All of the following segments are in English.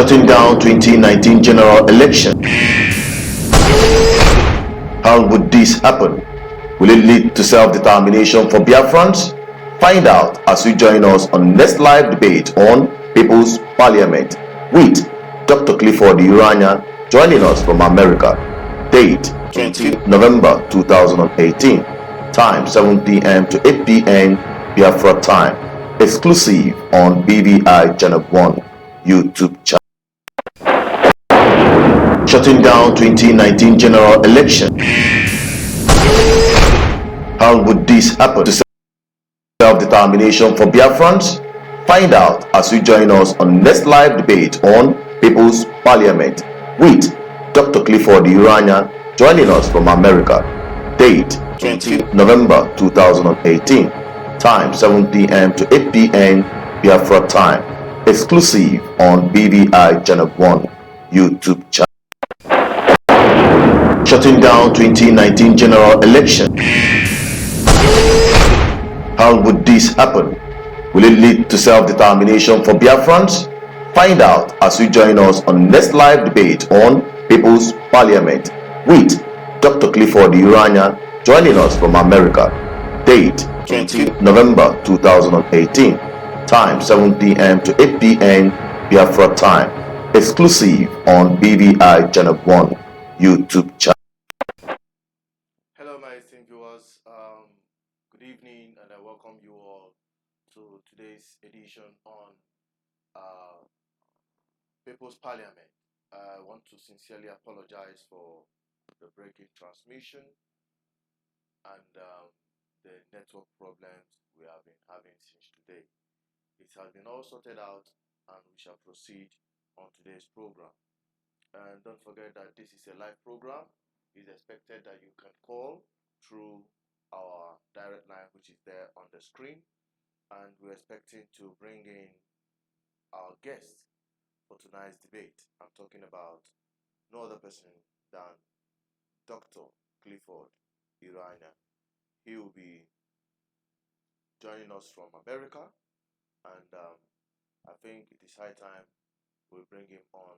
Shutting down 2019 general election. How would this happen? Will it lead to self-determination for Biafrans? Find out as you join us on next live debate on People's Parliament with Dr. Clifford Iroanya joining us from America. Date 20 November 2018. Time 7 p.m. to 8 p.m. Biafra time. Exclusive on BVI Channel 1 YouTube channel. Shutting down 2019 general election. How would this happen to self-determination for Biafrans? Find out as you join us on next live debate on People's Parliament with Dr. Clifford Iroanya joining us from America. Date 20 November 2018. Time 7 p.m. to 8 p.m. Biafra time. Exclusive on BVI Channel 1 YouTube channel. Shutting down 2019 general election. How would this happen? Will it lead to self-determination for Biafrans? Find out as you join us on next live debate on People's Parliament with Dr. Clifford Iroanya joining us from America. Date 20 November 2018. Time 7 p.m. to 8 p.m. Biafra time. Exclusive on BVI Channel 1 YouTube channel. Hello, my esteemed viewers. Good evening, and I welcome you all to today's edition on People's Parliament. I want to sincerely apologize for the breaking transmission and the network problems we have been having since today. It has been all sorted out, and we shall proceed on today's program. And don't forget that this is a live program. It's expected that you can call through our direct line, which is there on the screen, and we're expecting to bring in our guest for tonight's debate. I'm talking about no other person than Dr. Clifford Iroanya. He will be joining us from America, and I think it is high time we bring him on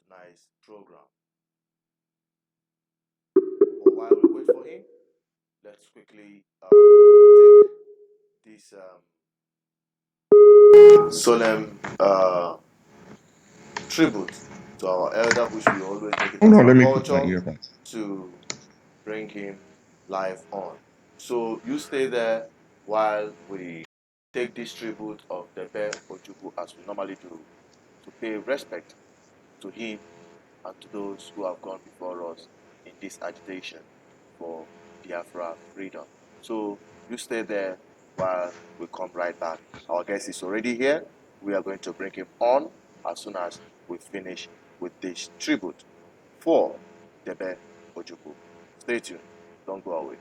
tonight's program. But while we wait for him, let's quickly take this solemn tribute to our elder, which we always make it as our culture to bring him live on. So you stay there while we take this tribute of Debe Ojukwu, as we normally do, to pay respect to him and to those who have gone before us in this agitation for Biafra freedom. So you stay there while we come right back. Our guest is already here. We are going to bring him on as soon as we finish with this tribute for Debe Ojukwu. Stay tuned. Don't go away.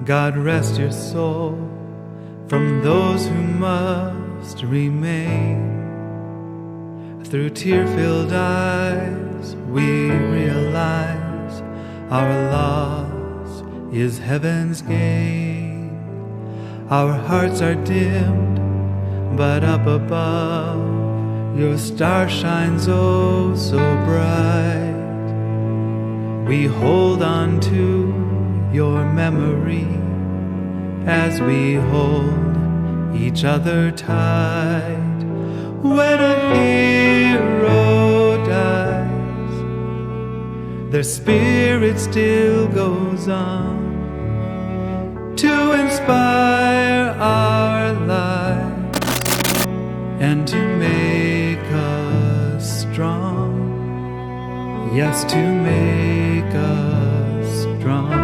God rest your soul from those who must remain. Through tear-filled eyes we realize our loss is heaven's gain. Our hearts are dimmed, but up above your star shines oh so bright. We hold on to your memory as we hold each other tight. When a hero dies, their spirit still goes on to inspire our lives and to make us strong. Yes, to make us strong.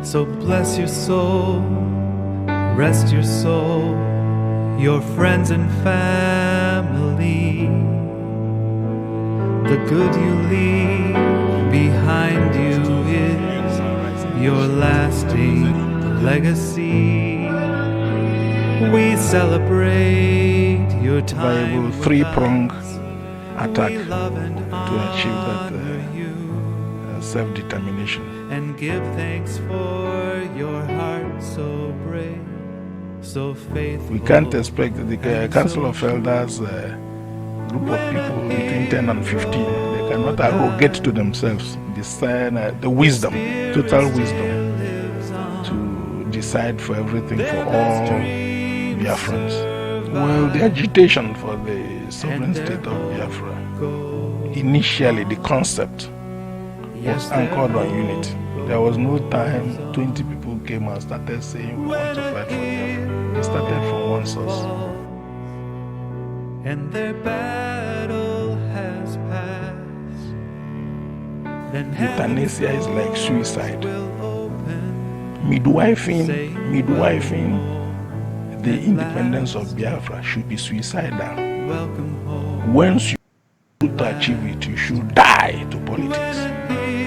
So bless your soul, rest your soul, your friends and family. The good you leave behind you is your lasting legacy. We celebrate your time viable with three-prong us. attack We love and to achieve that honor you self-determination. and give thanks for your heart so brave, so faithful. We can't expect the and Council so of Elders, group of people between 10 and 15, they cannot arrogate to themselves the wisdom, total wisdom, to decide for everything for all Biafrans. Well, the agitation for the sovereign state of Biafra, initially the concept was anchored on unity. There was no time 20 people came and started saying we want to fight for Biafra. It started from one source. And their battle has passed. Then Euthanasia is like suicide. will open. Midwifing the independence of Biafra should be suicidal. Welcome home. Once you to achieve it, you should die to politics.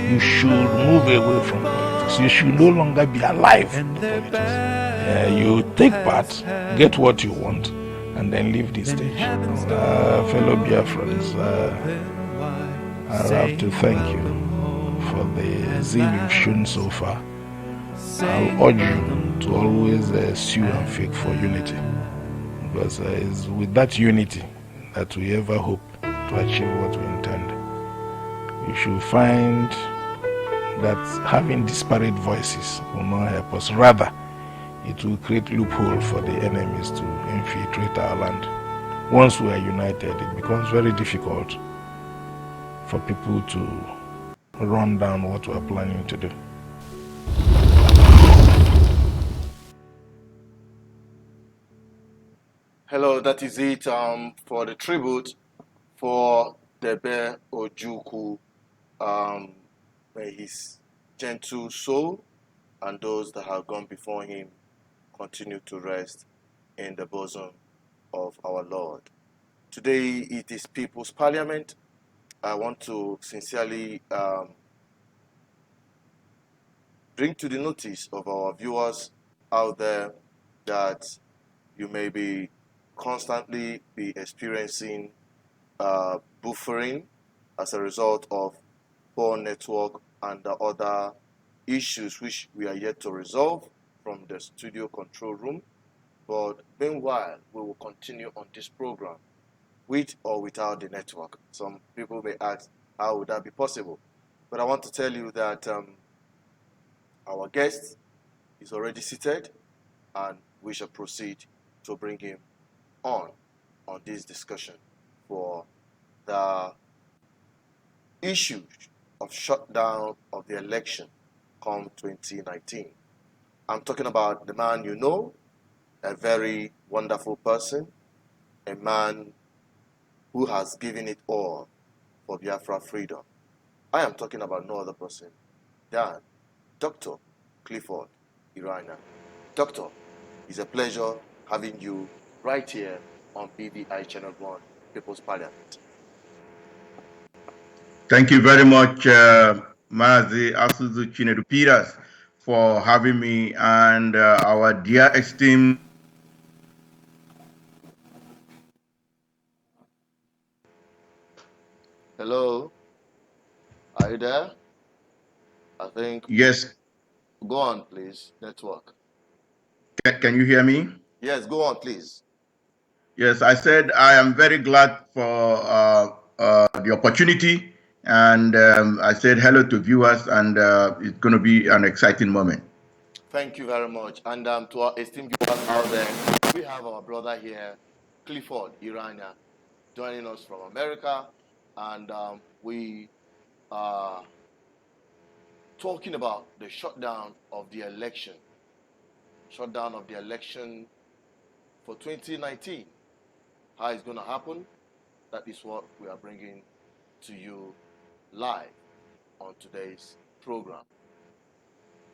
You should move away from politics. You should no longer be alive to politics. You take part, get what you want, and then leave the stage. Fellow Biafrans, I have to thank you for the zeal you've shown so far. I'll urge you to always sue and fake for unity, because it's with that unity that we ever hope to achieve what we intend. You should find that having disparate voices will not help us. Rather, it will create loophole for the enemies to infiltrate our land. Once we are united, it becomes very difficult for people to run down what we are planning to do. Hello, that is it for the tribute for Debe Ojukwu. May his gentle soul and those that have gone before him continue to rest in the bosom of our Lord. Today it is People's Parliament. I want to sincerely bring to the notice of our viewers out there that you may be constantly be experiencing buffering as a result of poor network and the other issues which we are yet to resolve from the studio control room. But meanwhile, we will continue on this program with or without the network. Some people may ask, how would that be possible? But I want to tell you that our guest is already seated, and we shall proceed to bring him on this discussion for the issue of shutdown of the election come 2019. I'm talking about the man you know, a very wonderful person, a man who has given it all for Biafra freedom. I am talking about no other person than Dr. Clifford Iroanya. Doctor, it's a pleasure having you right here on BVI Channel 1, People's Parliament. Thank you very much, Mazi Asuzu Chinedu Peters, for having me, and our dear esteemed. Hello, are you there? I think. Yes. Go on, please. Network. Can you hear me? Yes, go on, please. Yes, I said I am very glad for the opportunity, and I said hello to viewers, and it's going to be an exciting moment. Thank you very much. And to our esteemed viewers out there, we have our brother here, Clifford Iroanya, joining us from America, and we are talking about the shutdown of the election. Shutdown of the election for 2019. How it's going to happen? That is what we are bringing to you live on today's program.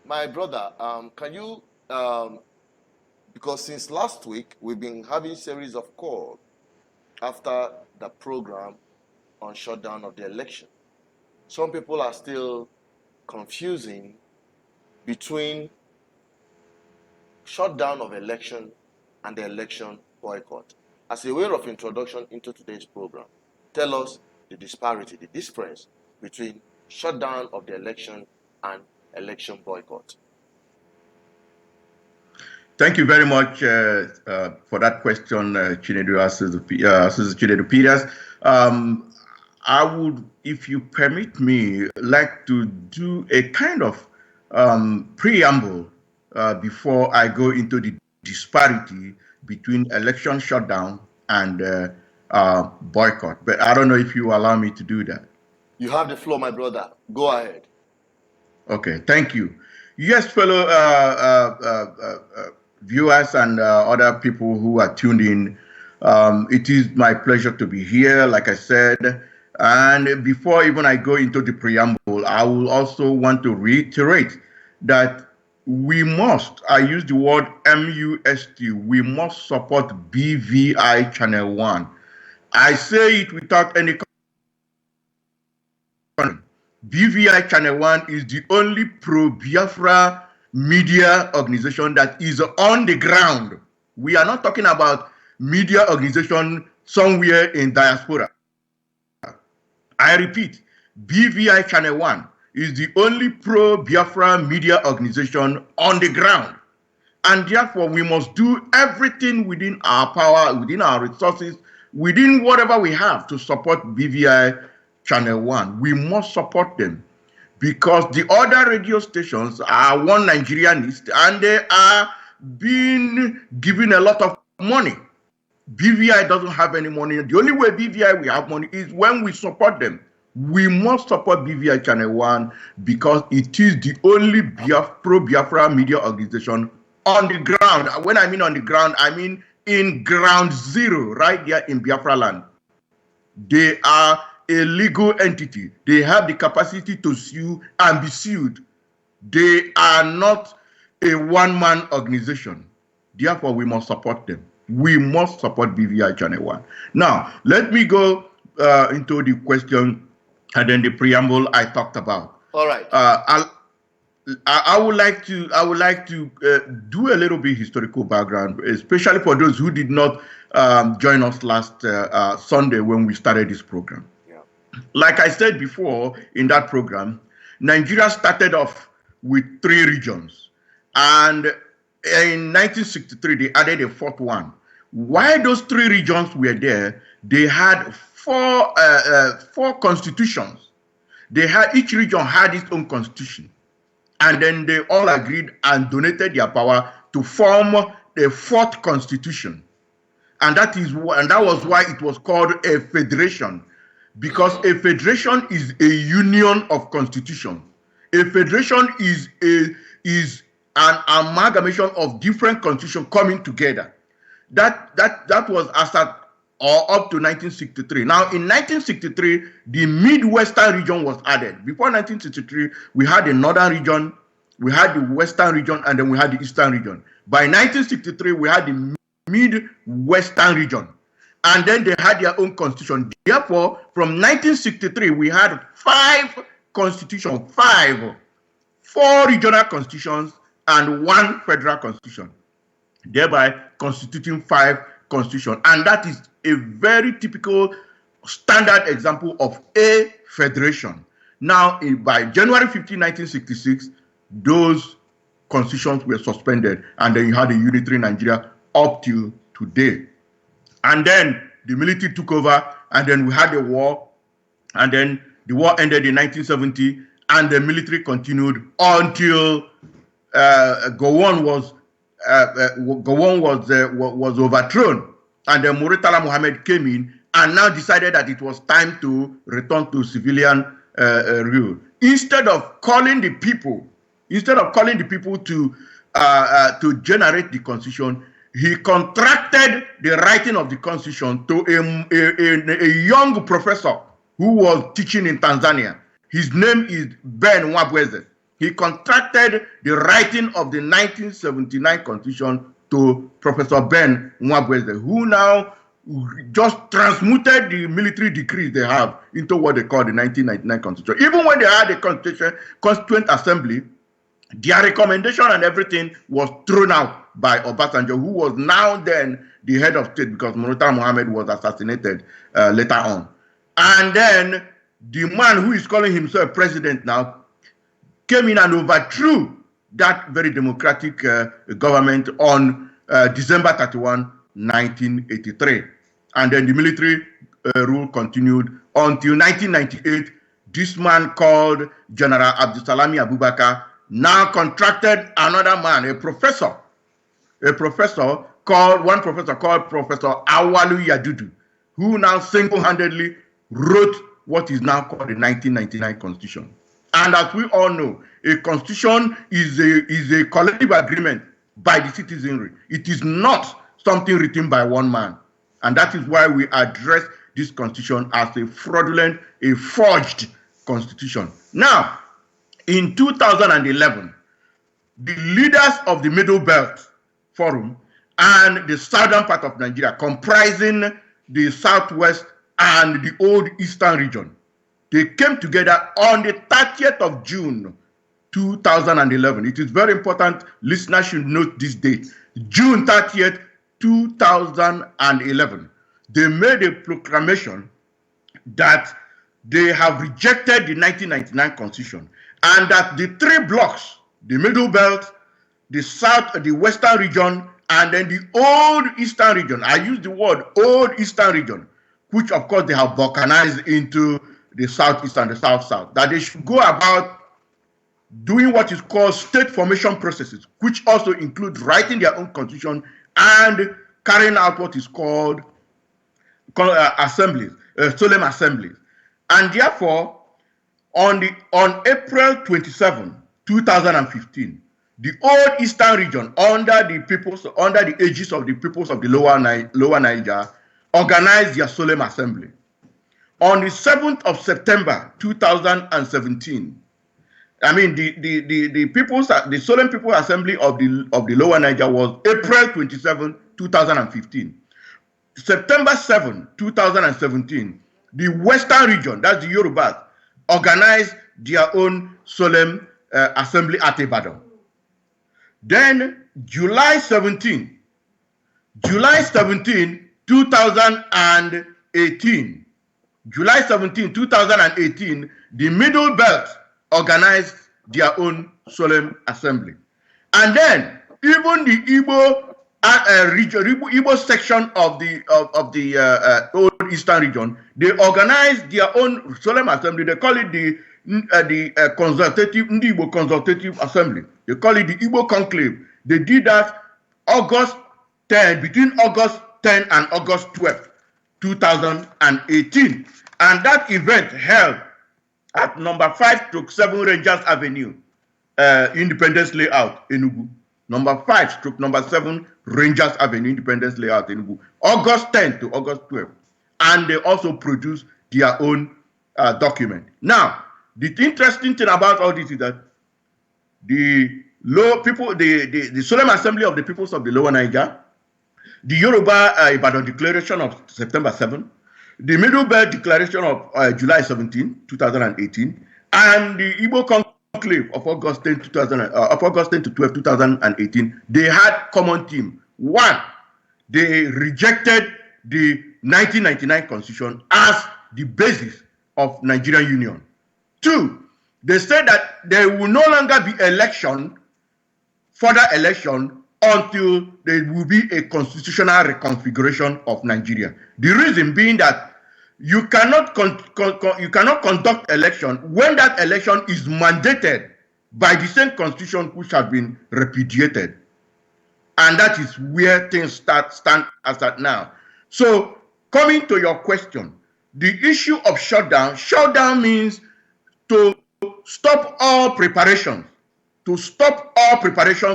My brother, can you, because since last week we've been having series of calls after the program, on shutdown of the election. Some people are still confusing between shutdown of election and the election boycott. As a way of introduction into today's program, tell us the disparity, the difference between shutdown of the election and election boycott. Thank you very much for that question, Chinedu Peters. I would, if you permit me, like to do a kind of preamble before I go into the disparity between election shutdown and boycott. But I don't know if you allow me to do that. You have the floor, my brother. Go ahead. Okay, thank you. Yes, fellow viewers and other people who are tuned in, it is my pleasure to be here, like I said. And before even I go into the preamble, I will also want to reiterate that we must, I use the word MUST, we must support BVI Channel 1. I say it without any BVI Channel 1 is the only pro-Biafra media organization that is on the ground. We are not talking about media organization somewhere in diaspora. I repeat, BVI Channel 1 is the only pro-Biafra media organization on the ground. And therefore, we must do everything within our power, within our resources, within whatever we have to support BVI Channel 1. We must support them because the other radio stations are one Nigerianist and they are being given a lot of money. BVI doesn't have any money. The only way BVI will have money is when we support them. We must support BVI Channel 1 because it is the only pro-Biafra media organization on the ground. When I mean on the ground, I mean in ground zero, right there in Biafra land. They are a legal entity. They have the capacity to sue and be sued. They are not a one-man organization. Therefore, we must support them. We must support BVI Channel 1. Now, let me go into the question and then the preamble I talked about. All right. I would like to do a little bit historical background, especially for those who did not join us last Sunday when we started this program. Yeah. Like I said before in that program, Nigeria started off with 3 regions, and in 1963 they added a 4th one. While those 3 regions were there, they had 4 constitutions. Each region had its own constitution. And then they all agreed and donated their power to form a 4th constitution. And that was why it was called a federation, because a federation is a union of constitutions. A federation is an amalgamation of different constitutions coming together. That was as at or up to 1963. Now, in 1963, the Midwestern region was added. Before 1963, we had the Northern region, we had the Western region, and then we had the Eastern region. By 1963, we had the Midwestern region, and then they had their own constitution. Therefore, from 1963, we had 5 constitutions, 4 regional constitutions, and 1 federal constitution, thereby constituting 5 constitutions. And that is a very typical standard example of a federation. Now, by January 15, 1966, those constitutions were suspended, and then you had a unitary Nigeria up till today. And then the military took over, and then we had a war, and then the war ended in 1970, and the military continued until Gowon was overthrown, and then Muritala Muhammad came in and now decided that it was time to return to civilian rule. Instead of calling the people to generate the constitution, he contracted the writing of the constitution to a young professor who was teaching in Tanzania. His name is Ben Nwabweze. He contracted the writing of the 1979 constitution to Professor Ben Nwabweze, who now just transmuted the military decrees they have into what they call the 1999 Constitution. Even when they had a Constituent Assembly, their recommendation and everything was thrown out by Obasanjo, who was now then the head of state because Murtala Mohammed was assassinated later on. And then the man who is calling himself president now came in and overthrew that very democratic government on December 31, 1983. And then the military rule continued until 1998. This man called General Abdusalami Abubakar now contracted another man, one professor called Professor Awalu Yadudu, who now single-handedly wrote what is now called the 1999 Constitution. And as we all know, a constitution is a collective agreement by the citizenry. It is not something written by one man. And that is why we address this constitution as a fraudulent, a forged constitution. Now, in 2011, the leaders of the Middle Belt Forum and the southern part of Nigeria, comprising the southwest and the old eastern region, they came together on the 30th of June, 2011. It is very important. Listeners should note this date. June 30th, 2011. They made a proclamation that they have rejected the 1999 Constitution and that the three blocks, the Middle Belt, the South, the Western region, and then the old Eastern region, I use the word old Eastern region, which of course they have balkanized into the Southeast and the South-South, that they should go about doing what is called state formation processes, which also include writing their own constitution and carrying out what is called assemblies, solemn assemblies. And therefore, on April 27, 2015, the old Eastern region, under the aegis of the peoples of the Lower Niger, organized their solemn assembly. On the 7th of September 2017, I mean the Solemn People's Assembly of the Lower Niger was April 27, 2015. September 7, 2017, the Western region, that's the Yorubas, organized their own solemn assembly at Ibadan. Then July 17, 2018, July 17, 2018, the Middle Belt organized their own solemn assembly. And then even the Igbo region, Igbo section of the old Eastern region, they organized their own solemn assembly. They call it the consultative, Igbo Consultative Assembly. They call it the Igbo Conclave. They did that between August 10 and August 12, 2018. And that event held at number 5/7 Rangers Avenue, Independence Layout, Enugu. Number 5/7 Rangers Avenue, Independence Layout, Enugu. August 10 to August 12. And they also produced their own document. Now, the interesting thing about all this is that the Solemn Assembly of the Peoples of the Lower Niger, the Yoruba Ibadan Declaration of September 7, the Middle Belt Declaration of July 17, 2018, and the Igbo Conclave of August 10 to 12, 2018, they had common theme. One, they rejected the 1999 Constitution as the basis of Nigerian Union. Two, they said that there will no longer be further election until there will be a constitutional reconfiguration of Nigeria. The reason being that you cannot conduct election when that election is mandated by the same constitution which has been repudiated. And that is where things stand as at now. So, coming to your question, the issue of shutdown means to stop all preparations,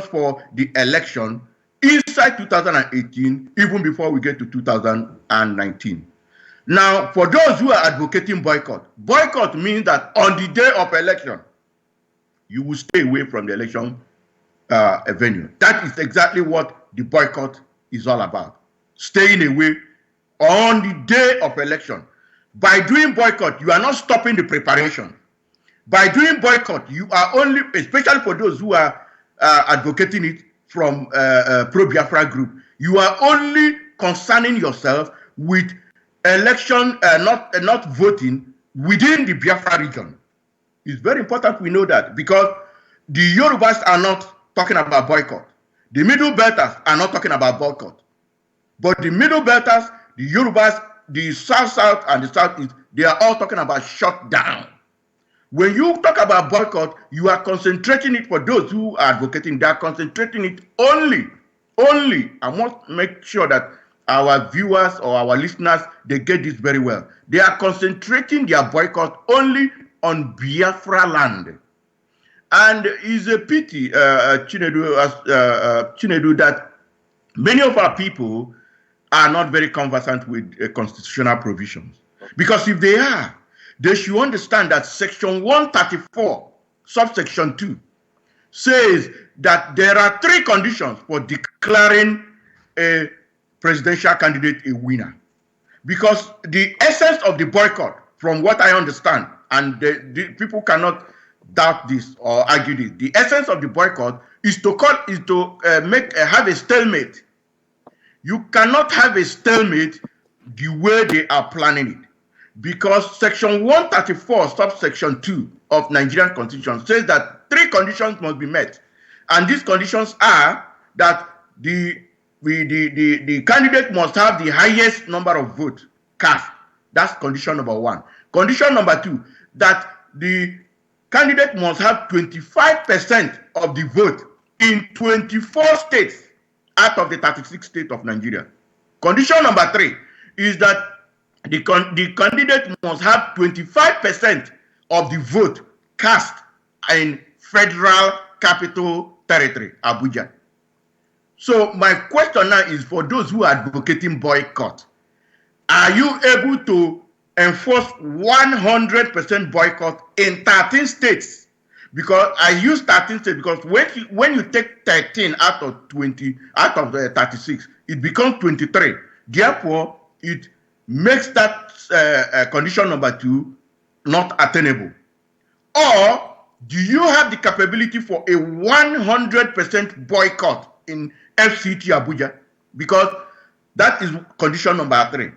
for the election inside 2018, even before we get to 2019. Now, for those who are advocating boycott means that on the day of election, you will stay away from the election venue. That is exactly what the boycott is all about. Staying away on the day of election. By doing boycott, you are not stopping the preparation. By doing boycott, you are only, especially for those who are advocating it from pro-Biafra group, you are only concerning yourself with election, not voting within the Biafra region. It's very important we know that, because the Yorubas are not talking about boycott. The Middle Belters are not talking about boycott. But the Middle Belters, the Yorubas, the South and the Southeast, they are all talking about shutdown. When you talk about boycott, you are concentrating it, for those who are advocating, they are concentrating it only, I must make sure that our viewers or our listeners, they get this very well. They are concentrating their boycott only on Biafra land. And it's a pity, Chinedu, that many of our people are not very conversant with constitutional provisions. Because if they are, they should understand that Section 134, subsection 2, says that there are 3 conditions for declaring a presidential candidate a winner. Because the essence of the boycott, from what I understand, and the people cannot doubt this or argue this, the essence of the boycott is to have a stalemate. You cannot have a stalemate the way they are planning it, because Section 134, subsection 2 of Nigerian Constitution says that 3 conditions must be met, and these conditions are that the candidate must have the highest number of votes cast. That's condition number 1. Condition number 2, that the candidate must have 25% of the vote in 24 states out of the 36 states of Nigeria. Condition number 3 is that the candidate must have 25% of the vote cast in Federal Capital Territory, Abuja. So my question now is, for those who are advocating boycott, are you able to enforce 100% boycott in 13 states? Because I use 13 states because when you take 13 out of 20, out of the 36, it becomes 23. Therefore, it makes that condition number 2 not attainable. Or do you have the capability for a 100% boycott in FCT Abuja? Because that is condition number 3.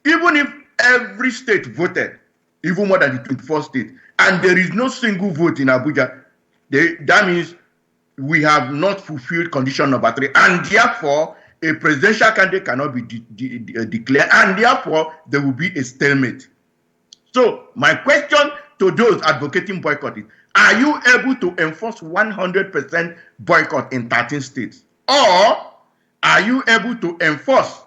Even if every state voted, even more than the 24 states, and there is no single vote in Abuja, that means we have not fulfilled condition number 3, and therefore a presidential candidate cannot be declared, and therefore there will be a stalemate. So my question to those advocating boycott is, are you able to enforce 100% boycott in 13 states? Or are you able to enforce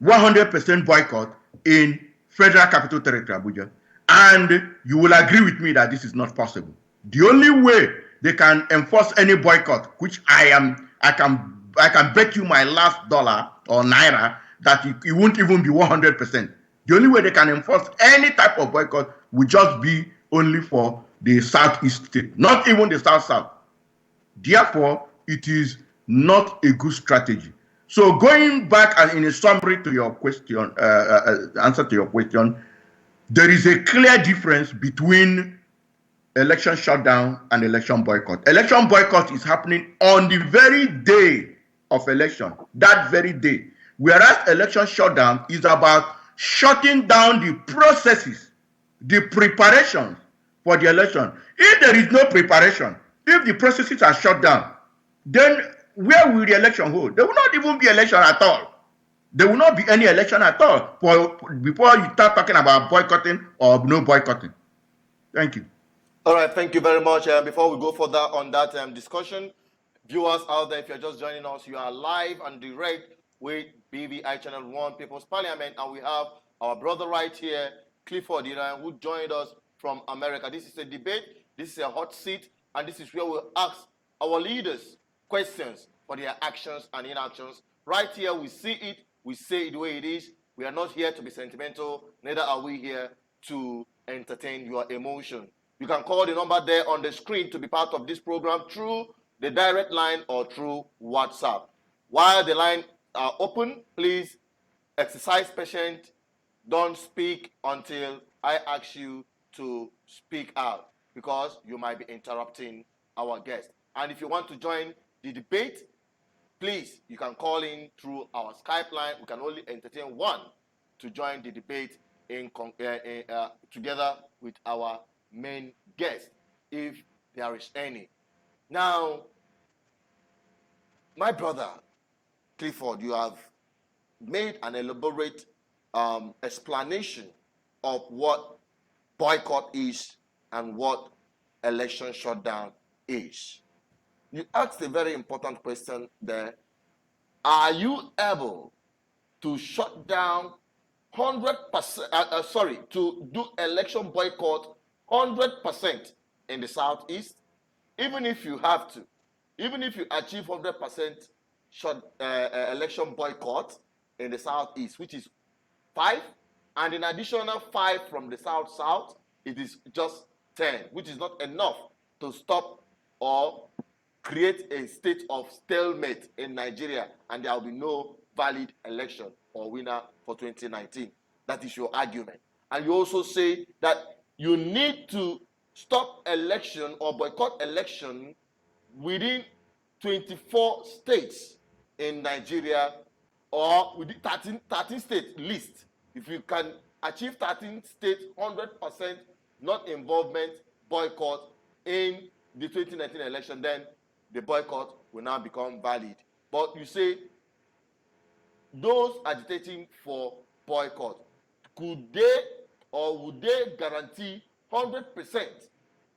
100% boycott in Federal Capital Territory, Abuja? And you will agree with me that this is not possible. The only way they can enforce any boycott, which I can bet you my last dollar or naira that it won't even be 100%. The only way they can enforce any type of boycott will just be only for the Southeast state, not even the South. Therefore, it is not a good strategy. So going back and in a summary to your question, answer to your question, there is a clear difference between election shutdown and election boycott. Election boycott is happening on the very day of election, that very day. Whereas election shutdown is about shutting down the processes, the preparations for the election. If there is no preparation, if the processes are shut down, then where will the election hold? There will not even be election at all. There will not be any election at all before you start talking about boycotting or no boycotting. Thank you. All right, thank you very much. Before we go further on that discussion, viewers out there, if you're just joining us, you are live and direct with BVI Channel 1 People's Parliament, and we have our brother right here, Clifford Iroanya, who joined us from America. This is a debate, this is a hot seat, and this is where we'll ask our leaders questions for their actions and inactions. Right here, we see it, we say it the way it is. We are not here to be sentimental, neither are we here to entertain your emotion. You can call the number there on the screen to be part of this program through the direct line or through WhatsApp. While the lines are open, please exercise patience. Don't speak until I ask you to speak out, because you might be interrupting our guest. And if you want to join the debate, please, you can call in through our Skype line. We can only entertain one to join the debate together with our main guest, if there is any. Now, my brother Clifford, you have made an elaborate explanation of what boycott is and what election shutdown is. You asked a very important question there. Are you able to shut down 100%, to do election boycott 100% in the Southeast? Even if you have to, even if you achieve 100% election boycott in the Southeast, which is 5, and an additional 5 from the South, it is just 10, which is not enough to stop or create a state of stalemate in Nigeria, and there will be no valid election or winner for 2019. That is your argument. And you also say that you need to stop election or boycott election within 24 states in Nigeria, or within 13 state list. If you can achieve 13 states 100% not involvement boycott in the 2019 election, then the boycott will now become valid. But you say those agitating for boycott, could they or would they guarantee 100%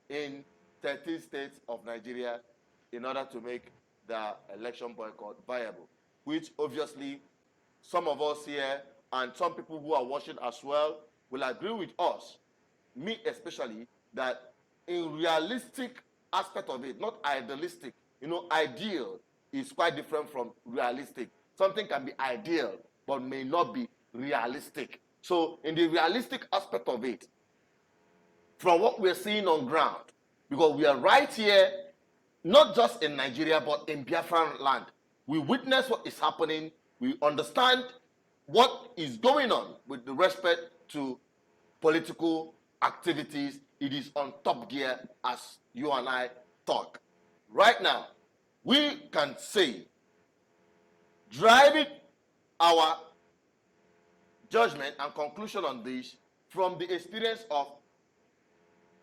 in 13 states of Nigeria in order to make the election boycott viable? Which obviously some of us here and some people who are watching as well will agree with us, me especially, that in realistic aspect of it, not idealistic. You know, ideal is quite different from realistic. Something can be ideal but may not be realistic. So in the realistic aspect of it, from what we're seeing on ground, because we are right here, not just in Nigeria, but in Biafran land, we witness what is happening, we understand what is going on with respect to political activities. It is on top gear as you and I talk. Right now, we can say, driving our judgment and conclusion on this from the experience of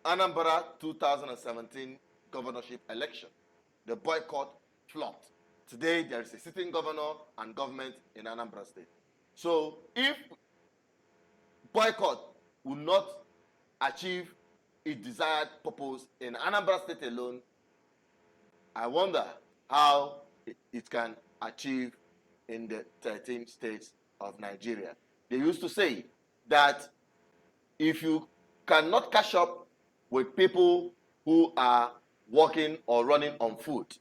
Anambra 2017 governorship election. The boycott flopped. Today, there is a sitting governor and government in Anambra State. So, if boycott will not achieve its desired purpose in Anambra State alone, I wonder how it can achieve in the 13 states of Nigeria. They used to say that if you cannot catch up with people who are walking or running on foot,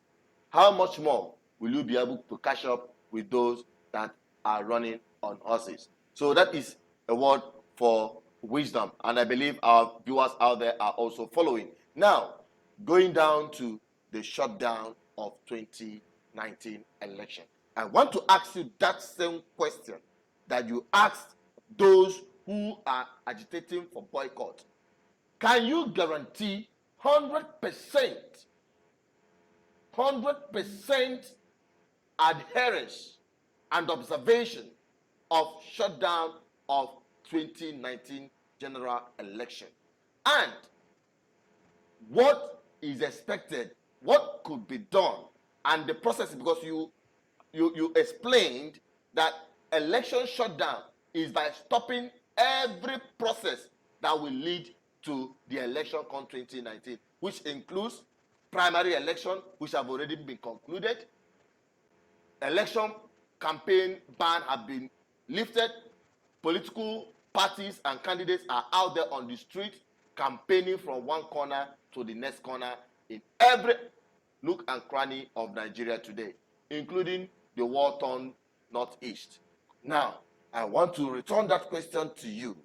how much more will you be able to catch up with those that are running on horses? So that is a word for wisdom, and I believe our viewers out there are also following. Now, going down to the shutdown of 2019 election, I want to ask you that same question that you asked those who are agitating for boycott. Can you guarantee 100% adherence and observation of shutdown of 2019 general election? And what is expected, what could be done, and the process, because you explained that election shutdown is by stopping every process that will lead to the election come 2019, which includes primary election, which have already been concluded. Election campaign ban have been lifted. Political parties and candidates are out there on the street campaigning from one corner to the next corner in every nook and cranny of Nigeria today, including the war-torn Northeast. Now, I want to return that question to you.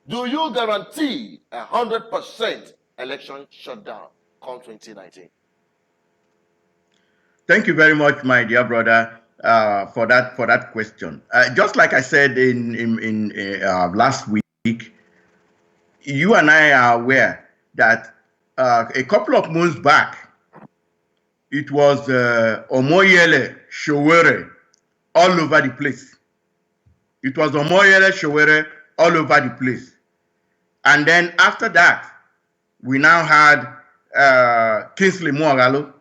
Do you guarantee 100% election shutdown come 2019? Thank you very much, my dear brother. for that question. Just like I said in last week, you and I are aware that a couple of months back, it was Omoyele Showere all over the place. It was Omoyele Showere all over the place. And then after that, we now had Kingsley Moghalu,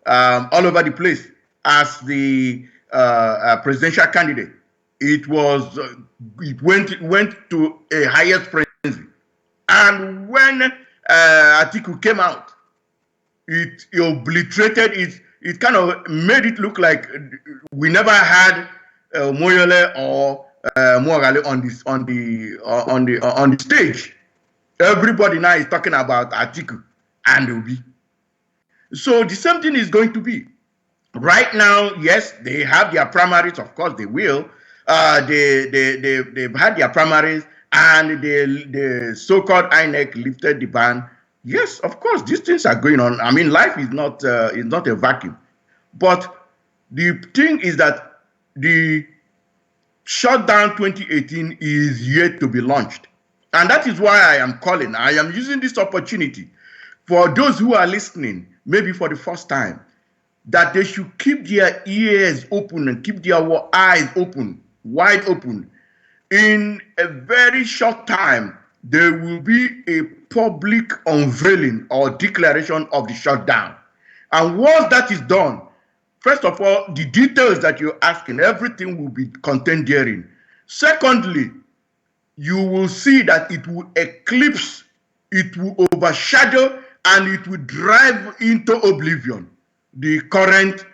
all over the place as the presidential candidate. It went to a highest frenzy. And when Atiku came out, it obliterated it kind of made it look like we never had Moyole or Moghalu on the stage. Everybody now is talking about Atiku and Obi. So the same thing is going to be. Right now, yes, they have their primaries. Of course, they will. They've had their primaries, and the so-called INEC lifted the ban. Yes, of course, these things are going on. I mean, life is not a vacuum. But the thing is that the shutdown 2018 is yet to be launched. And that is why I am calling. I am using this opportunity for those who are listening, maybe for the first time, that they should keep their ears open and keep their eyes open, wide open. In a very short time, there will be a public unveiling or declaration of the shutdown. And once that is done, first of all, the details that you're asking, everything will be contained therein. Secondly, you will see that it will eclipse, it will overshadow, and it will drive into oblivion the current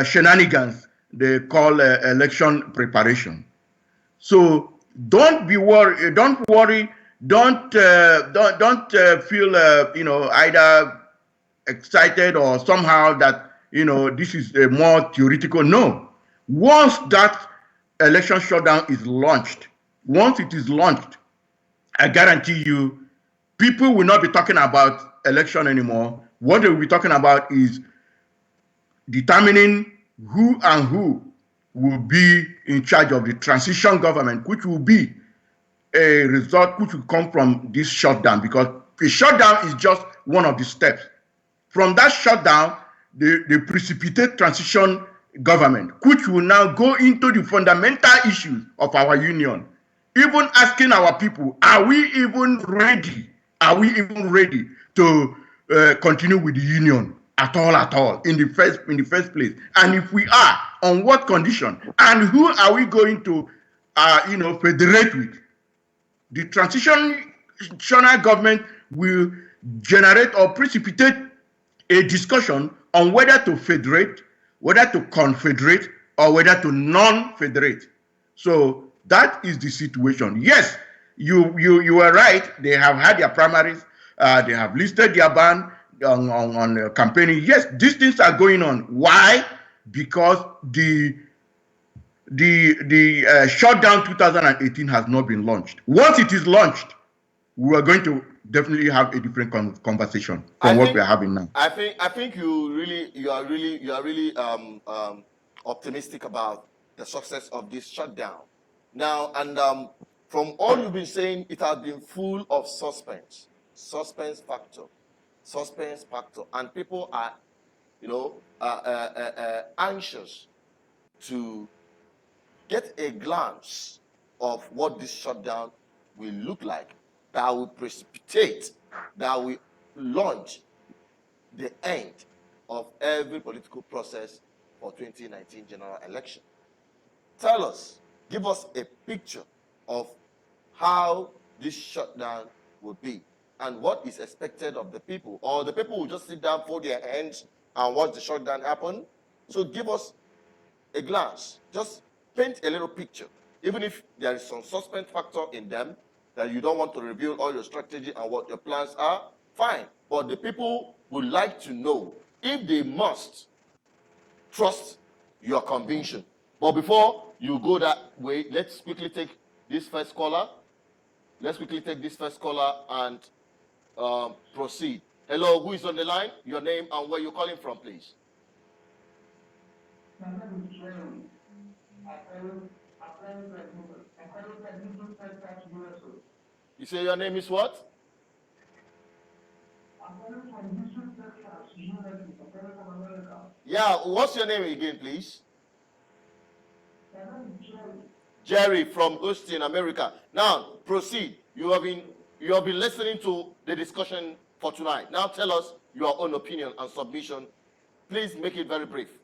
shenanigans they call election preparation. So don't be worried. Don't worry. Don't feel either excited or somehow that this is a more theoretical. No. Once that election shutdown is launched, once it is launched, I guarantee you, people will not be talking about election anymore. What they will be talking about is determining who and who will be in charge of the transition government, which will be a result which will come from this shutdown, because the shutdown is just one of the steps. From that shutdown, the precipitate transition government, which will now go into the fundamental issues of our union, even asking our people, are we even ready? Are we even ready to continue with the union at all in the first place? And if we are, on what condition? And who are we going to federate with? The transitional government will generate or precipitate a discussion on whether to federate, whether to confederate, or whether to non-federate. So that is the situation. Yes, you are right. They have had their primaries. They have listed their ban on campaigning. Yes, these things are going on. Why? Because the shutdown 2018 has not been launched. Once it is launched, we are going to definitely have a different conversation from what we are having now. I think you are really optimistic about the success of this shutdown. Now, and from all you've been saying, it has been full of suspense factor, and people are, anxious to get a glance of what this shutdown will look like, that will precipitate, that will launch the end of every political process for 2019 general election. Tell us, give us a picture of how this shutdown will be and what is expected of the people. Or the people will just sit down, fold their hands, and watch the shutdown happen. So give us a glance. Just paint a little picture. Even if there is some suspense factor in them, that you don't want to reveal all your strategy and what your plans are, fine. But the people would like to know if they must trust your conviction. But before you go that way, let's quickly take this first caller. And proceed. Hello, who is on the line? Your name and where you're calling from, please. You say your name is what? Yeah, what's your name again, please? Jerry from Houston, America. Now, proceed. You have been listening to the discussion for tonight. Now tell us your own opinion and submission. Please make it very brief.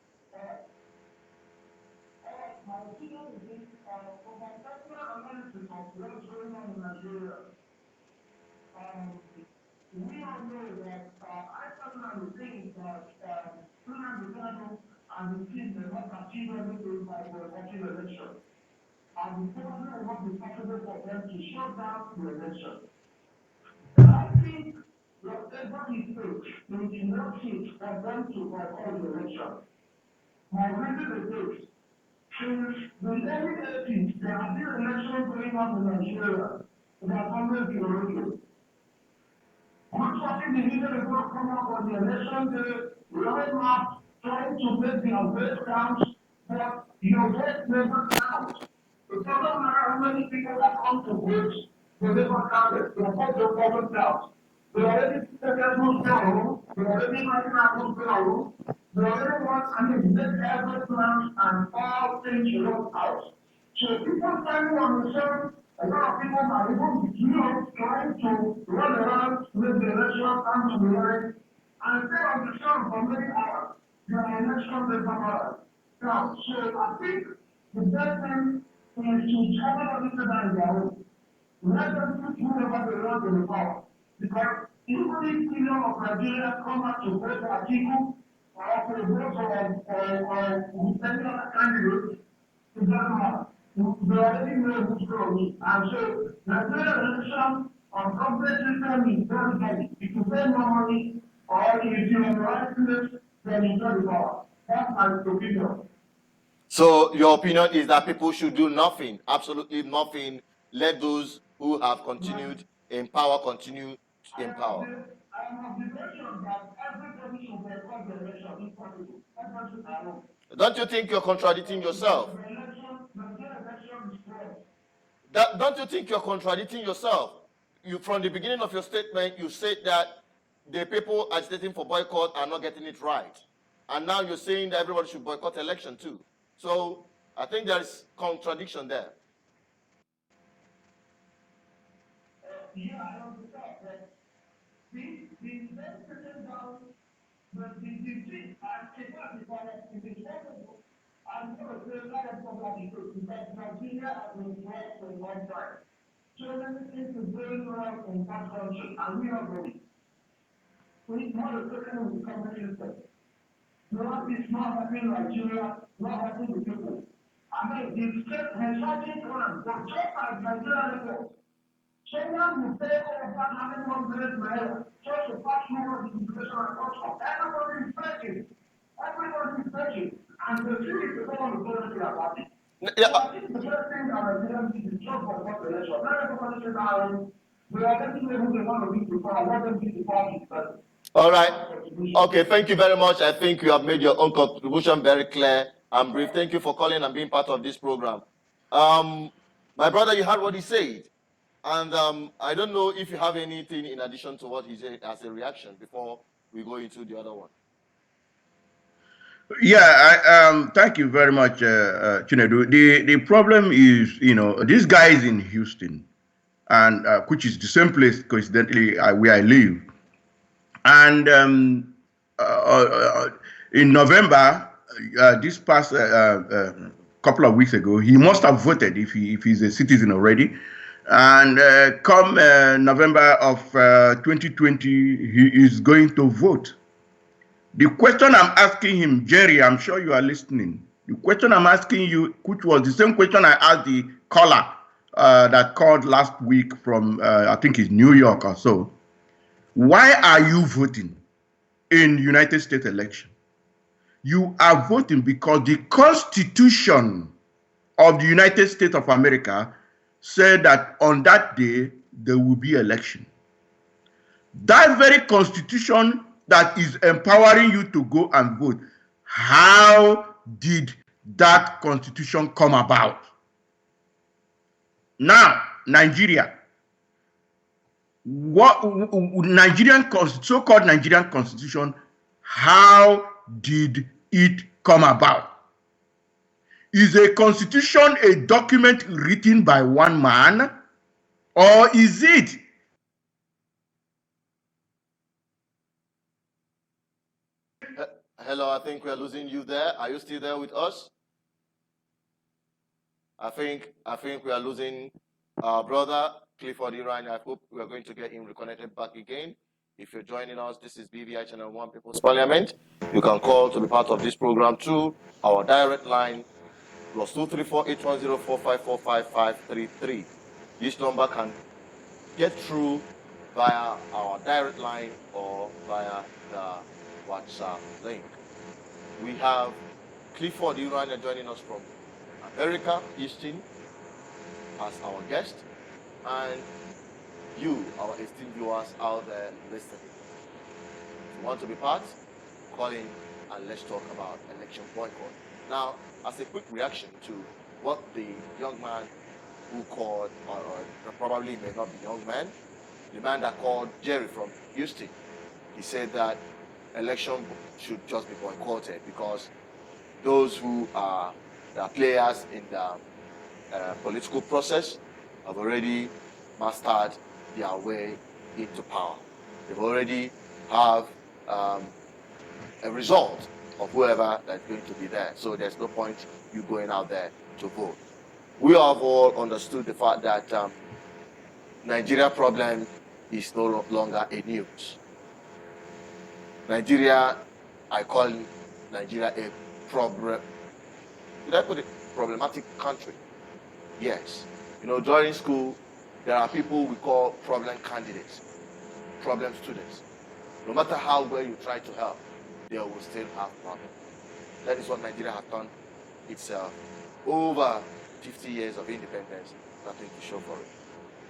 My opinion is from my personal analysis of what's going on in Nigeria. We all know that I personally think that Ronaldo and the team may not achieve anything by the watching election. And it probably will not be possible for them to shut down the election. And I think whatever it takes, it is not it for them to boycott the election. My reason is this. Since the early 80s, there have been elections going on in Nigeria. There has always been a radio. We're talking the leader is not coming up on the election day, roadmap, trying to make their vote count, but your vote never counts. It doesn't matter how many people that come to vote, they never counted. Their vote doesn't count. They already taken who's going, they already writing out who's going, they already want, make every plan and all things work out. So people standing on the shelf, a lot of people are even, trying to run around with the election come to the line and stay on the shelf for many hours. Your election never matters. Now, so I think the best thing is to cover everything that is their own. Let them put whoever they want in the power. Because even if millions of Nigerians come out to vote for Atiku or for the vote or any other candidate, it doesn't matter. They already know who's going to win. And so, Nigerian election on government system is very heavy. If you pay more money or if you're in the right place, then you get the power. That's my opinion. So your opinion is that people should do nothing, absolutely nothing. Let those who have continued in power continue in power. I am of the opinion that everybody should boycott the election if possible. Everybody should alone. Don't you think you're contradicting yourself? Don't you think you're contradicting yourself? You, from the beginning of your statement, you said that the people agitating for boycott are not getting it right. And now you're saying that everybody should boycott election too. So I think there's contradiction there. Yeah, I understand that the investigation down the thing I cannot define it is possible. I'm going to say a lot of people because Nigeria has been involved for a long time. So many things are going wrong in that country, and we are ready. We want to take care of the country system. Not it's not happening in Nigeria, not happening to people. I mean, the state has such a plan, but just like Nigeria level. Someone will say, oh, that having 1 minute matter, just to pass more of the information and culture. Everybody is searching. Everybody is searching. And the thing is, the one who doesn't care about it. Yeah. So I think the first thing that Nigerians need is just for what election. Not everybody says, we are letting them who they want to be before, let them be the party first. All right. Okay, thank you very much. I think you have made your own contribution very clear and brief. Thank you for calling and being part of this program. My brother, you heard what he said. And I don't know if you have anything in addition to what he said as a reaction before we go into the other one. Yeah, thank you very much, Chinedu. The problem is, this guy is in Houston, and which is the same place, coincidentally, where I live. And in November, this past couple of weeks ago, he must have voted if he's a citizen already. And come November of 2020, he is going to vote. The question I'm asking him, Jerry, I'm sure you are listening. The question I'm asking you, which was the same question I asked the caller that called last week from, I think it's New York or so. Why are you voting in United States election? You are voting because the Constitution of the United States of America said that on that day, there will be election. That very Constitution that is empowering you to go and vote, how did that constitution come about? Now, Nigeria, what so-called Nigerian constitution, how did it come about? Is a constitution a document written by one man, or is it Hello, I think we are losing you there. Are you still there with us? I think we are losing our brother Clifford Iroanya. I hope we are going to get him reconnected back again. If you're joining us, this is BVI Channel 1 People's Parliament. You can call to be part of this program too. Our direct line +234-810-4545-533. This number can get through via our direct line or via the WhatsApp link. We have Clifford Iroanya joining us from Amarica, Houston, as our guest, and you, our esteemed viewers out there listening. If you want to be part, call in and let's talk about election boycott. Now, as a quick reaction to what the young man who called, or probably may not be young man, the man that called Jerry from Houston, he said that election should just be boycotted because those who are the players in the political process have already mastered their way into power. They've already have a result of whoever that's going to be there. So there's no point you going out there to vote. We have all understood the fact that Nigeria problem is no longer a news. Nigeria, I call Nigeria a problem. Did I put it? Problematic country. Yes. You know, during school, there are people we call problem candidates, problem students. No matter how well you try to help, they will still have problems. That is what Nigeria has done itself. Over 50 years of independence, nothing to show for it.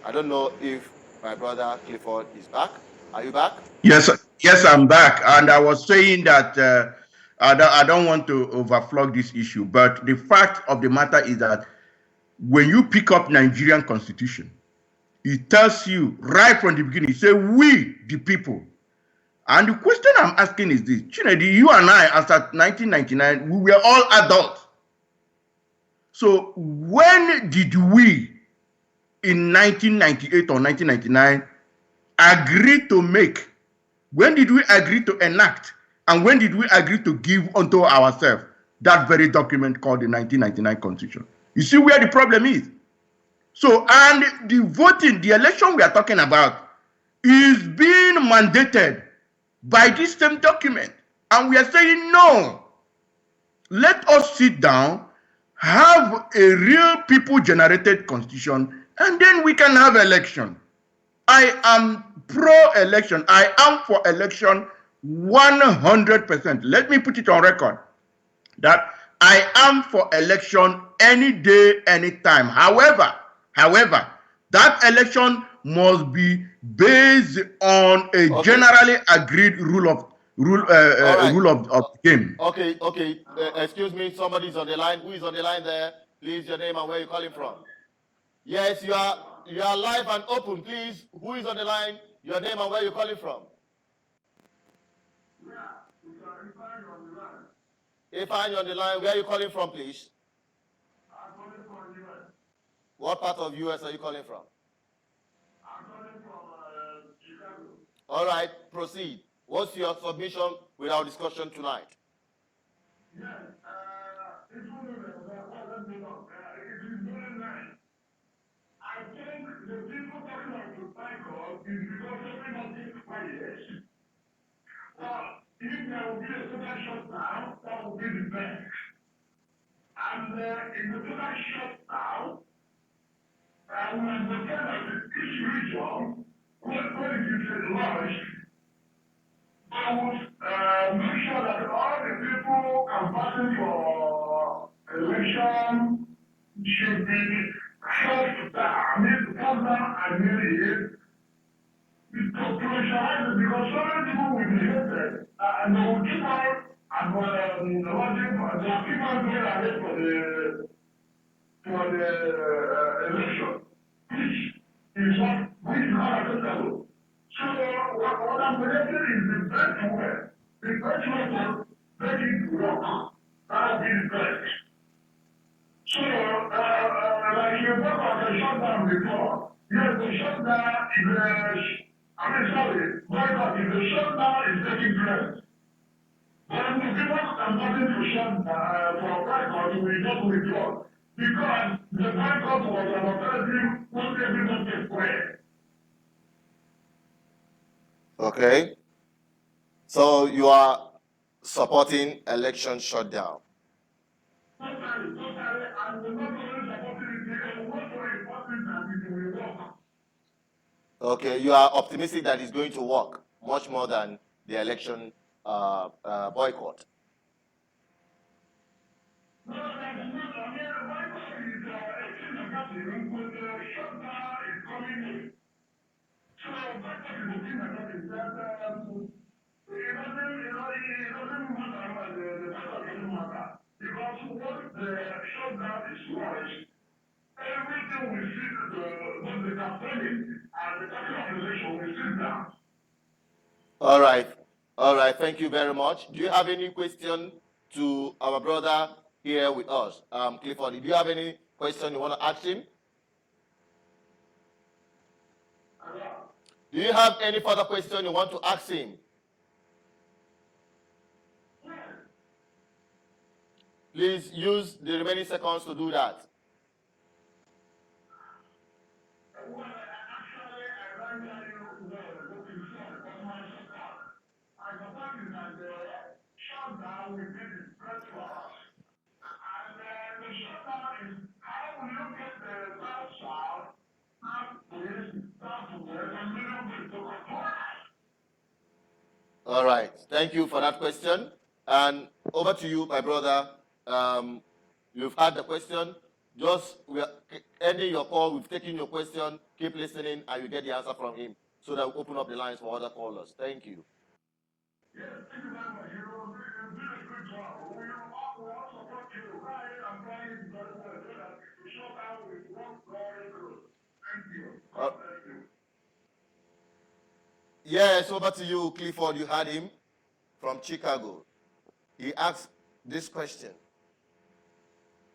I don't know if my brother Clifford is back. Are you back? Yes, yes, I'm back. And I was saying that I don't want to overflog this issue, but the fact of the matter is that when you pick up Nigerian constitution, it tells you right from the beginning, it says we, the people. And the question I'm asking is this: Chinedu, you and I, as at 1999, we were all adults. So when did we, in 1998 or 1999, agree to make? When did we agree to enact? And when did we agree to give unto ourselves that very document called the 1999 Constitution? You see where the problem is. So, and the voting, the election we are talking about is being mandated by this same document. And we are saying, no, let us sit down, have a real people-generated constitution, and then we can have election. I am pro-election. I am for election 100%. Let me put it on record that I am for election any day, any time. However, that election must be based on a generally agreed rule of the game. Okay. Excuse me, somebody's on the line. Who is on the line there? Please, your name and where you're calling from. Yes, you are live and open. Please, who is on the line? Your name and where you're calling from. If I'm on the line, where are you calling from, please? I'm calling from US. What part of US are you calling from? I'm calling from Chicago. All right, proceed. What's your submission with our discussion tonight? Yes, it's only let me know. It is very nice. I think the people talking about the cycle is because everybody is quiet. If there will be a total shutdown, that will be the best. And in the total shutdown, we understand that each region, when it is enlarged, I would make sure that all the people campaigning for election should be shut down. I mean, cut down and nearly to pressurize it because so many people will be hated and they will keep on And there are people going ahead for the election, which is not acceptable. So what I'm predicting is the best way. The best method, let it work. That will be the best. So, like you talk about the shutdown before, yes, the shutdown is boycott, if the shutdown is taking place, then the people are starting to shut for boycott, we just withdraw. Because the boycott was advertising what everyone can play. Okay. So you are supporting election shutdown. Totally, and the not only supporting it, and what more important than it will work. Okay, you are optimistic that it's going to work much more than the election boycott. No, that's not. I mean, boycott is shutdown is coming in. So boycott is the thing that is that it doesn't matter about the boycott doesn't matter. Because once the shutdown is launched, everything will sit both the campaigning and the party organization will sit down. All right. All right. Thank you very much. Do you have any question to our brother here with us, Clifford? Do you have any question you want to ask him? Do you have any further question you want to ask him? Please use the remaining seconds to do that. Well, actually, I don't tell you looking for, but my support is that the shutdown will be the best for us. And the shutdown is how will you get the south, southwest, southwest, and middle bit to control us? All right. Thank you for that question. And over to you, my brother. You've had the question. Just we are ending your call. We've taken your question. Keep listening, and you get the answer from him, so that we open up the lines for other callers. Thank you. Yes, thank you very much. You're doing a good job. We all support you. Right? I'm trying very well so that the shutdown will work very good. Thank you. God bless you. Yes, over to you, Clifford. You had him from Chicago. He asked this question: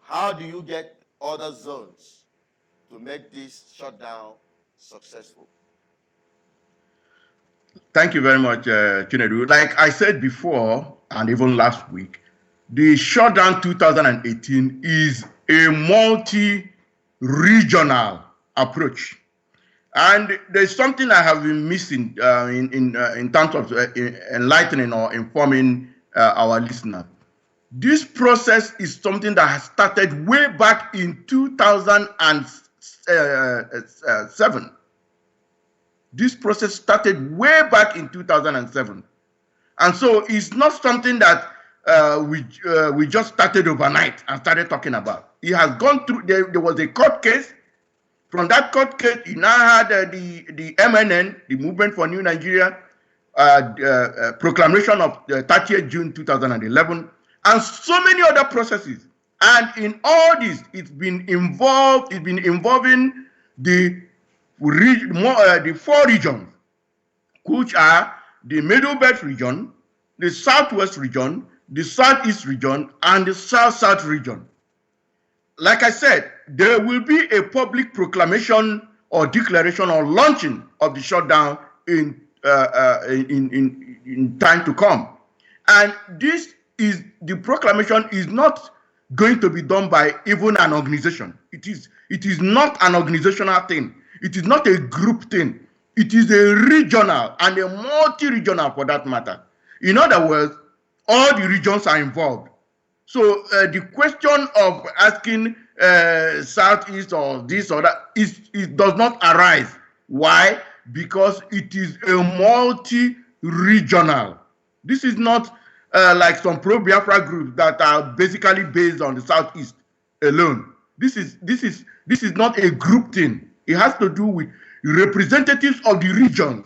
how do you get other zones to make this shutdown successful? Thank you very much, Chinedu. Like I said before, and even last week, the shutdown 2018 is a multi-regional approach. And there's something I have been missing in terms of enlightening or informing our listeners. This process is something that has started way back in 2007. This process started way back in 2007. And so it's not something that we just started overnight and started talking about. It has gone through, there was a court case. From that court case, you now had the MNN, the Movement for New Nigeria, proclamation of 30th June 2011, and so many other processes. And in all this, it's been involving the four regions, which are the Middle Belt region, the Southwest region, the Southeast region, and the South-South region. Like I said, there will be a public proclamation or declaration or launching of the shutdown in time to come. And the proclamation is not going to be done by even an organization. It is not an organizational thing. It is not a group thing. It is a regional and a multi-regional for that matter. In other words, all the regions are involved. So the question of asking Southeast or this or that it does not arise. Why? Because it is a multi-regional. This is not like some pro-Biafra groups that are basically based on the Southeast alone. This is not a group thing. It has to do with representatives of the regions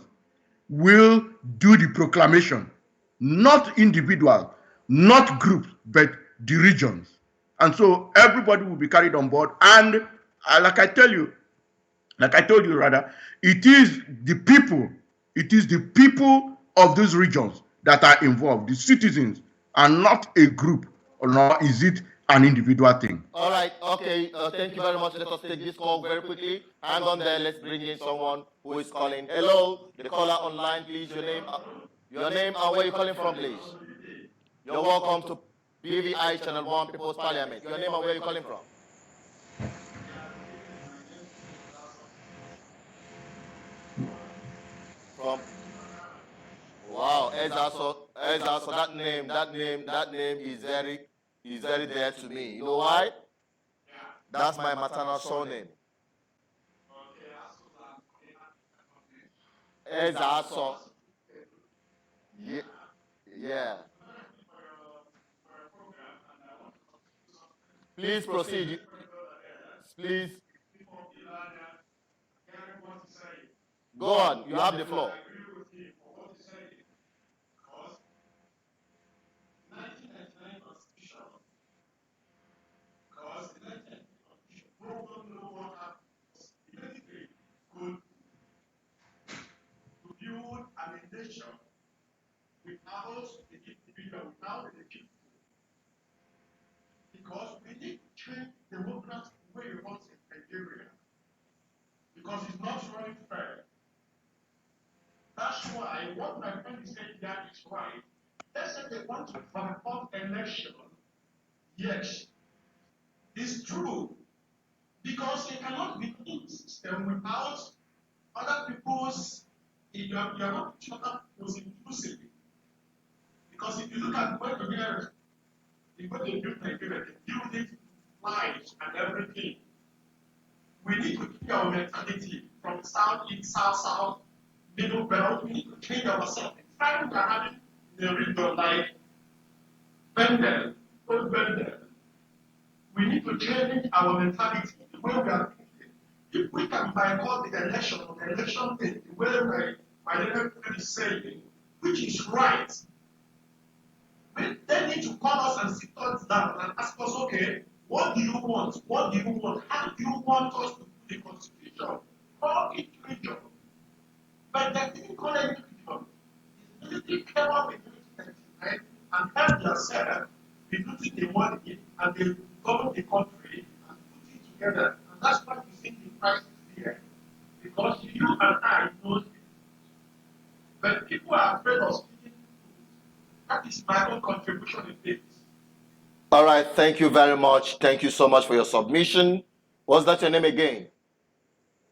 will do the proclamation, not individuals. not groups, but the regions. And so everybody will be carried on board. And like I told you rather, it is the people of those regions that are involved, the citizens, and not a group, or nor is it an individual thing. All right, okay, thank you very much. Let us take this call very quickly. Hang on there, let's bring in someone who is calling. Hello, the caller online, please, your name and where you're calling from, please. You're welcome to BVI Channel 1 People's Parliament. Your name and where you're calling from. From wow, Ezaso, that name is very dear to me. You know why? That's my maternal surname. Ezaso. Yeah. Yeah. Please proceed. Please. Go on. You have the floor. Build a nation without the individual, without the people. Because we need to change democracy the way it works in Nigeria. Because it's not running fair. That's why what my friend is saying that is right. Let's say they want to boycott election. Yes, it's true. Because you cannot be in the system without other people's, you are not other people's inclusively. Because if you look at where Nigeria, the way they build Nigeria, they build it lives and everything. We need to change our mentality from south, east, south, middle belt. We need to change ourselves. In fact, we are having the region like Bendel, old Bendel. We need to change our mentality, the way we are thinking. If we can boycott the election on the election day, the way my little friend is saying, which is right, they need to call us and sit us down and ask us, okay, what do you want? What do you want? How do you want us to do the constitution for each region? But they didn't call any region. The military came up in 1999 and helped themselves with looting the money and they governed the country and put it together. And that's why you see the crisis here. Because you and I know it. But people are afraid of speaking. That is my own contribution in this. All right, thank you very much. Thank you so much for your submission. What's that your name again?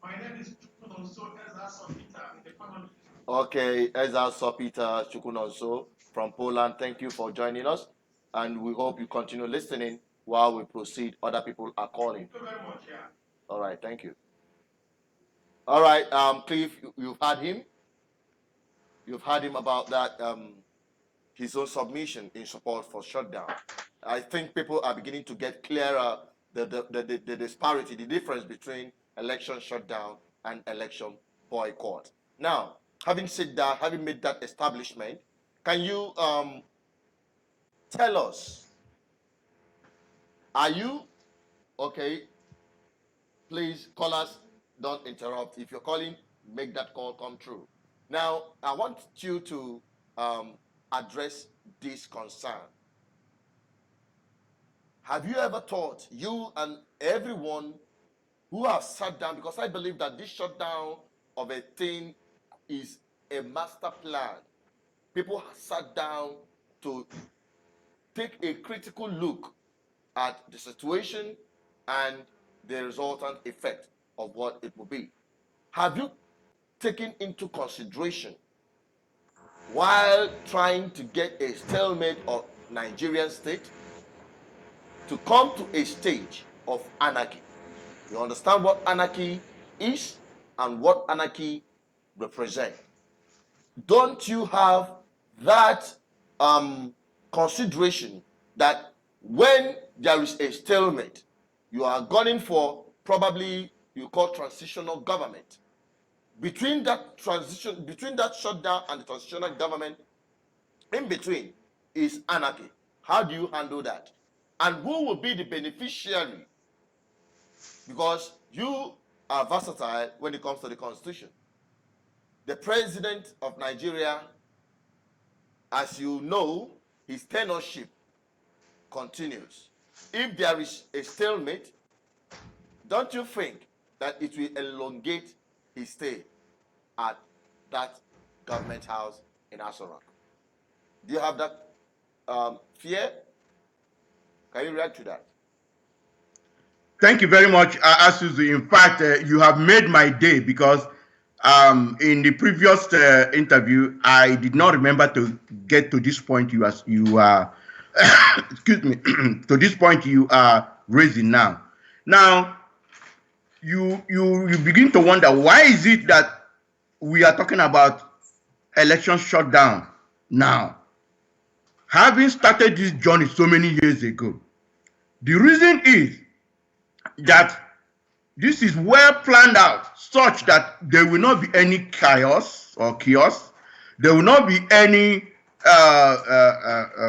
My name is Chukunonso Eza Sopita in the family. Okay, Eza Sopita Chukunonso from Poland. Thank you for joining us. And we hope you continue listening while we proceed. Other people are calling. Thank you very much, yeah. All right, thank you. All right, Cliff, you've had him. You've heard him about that, his own submission in support for shutdown. I think people are beginning to get clearer the disparity, the difference between election shutdown and election boycott. Now, having said that, having made that establishment, can you tell us, are you, okay, please call us, don't interrupt. If you're calling, make that call come true. Now, I want you to address this concern. Have you ever thought, you and everyone who have sat down, because I believe that this shutdown of a thing is a master plan. People have sat down to take a critical look at the situation and the resultant effect of what it will be. Have you taken into consideration, while trying to get a stalemate of Nigerian state, to come to a stage of anarchy? You understand what anarchy is and what anarchy represents. Don't you have that consideration that when there is a stalemate, you are gunning for probably you call transitional government? Between that transition, between that shutdown and the transitional government, in between is anarchy. How do you handle that? And who will be the beneficiary? Because you are versatile when it comes to the constitution. The president of Nigeria, as you know, his tenureship continues. If there is a stalemate, don't you think that it will elongate his stay at that government house in Aso Rock? Do you have that fear? Can you react to that? Thank you very much, Asuzu. In fact, you have made my day, because in the previous interview, I did not remember to get to this point you are excuse me, to this point you are raising now. Now, you begin to wonder, why is it that we are talking about election shutdown now, having started this journey so many years ago? The reason is that this is well planned out, such that there will not be any chaos or chaos. There will not be any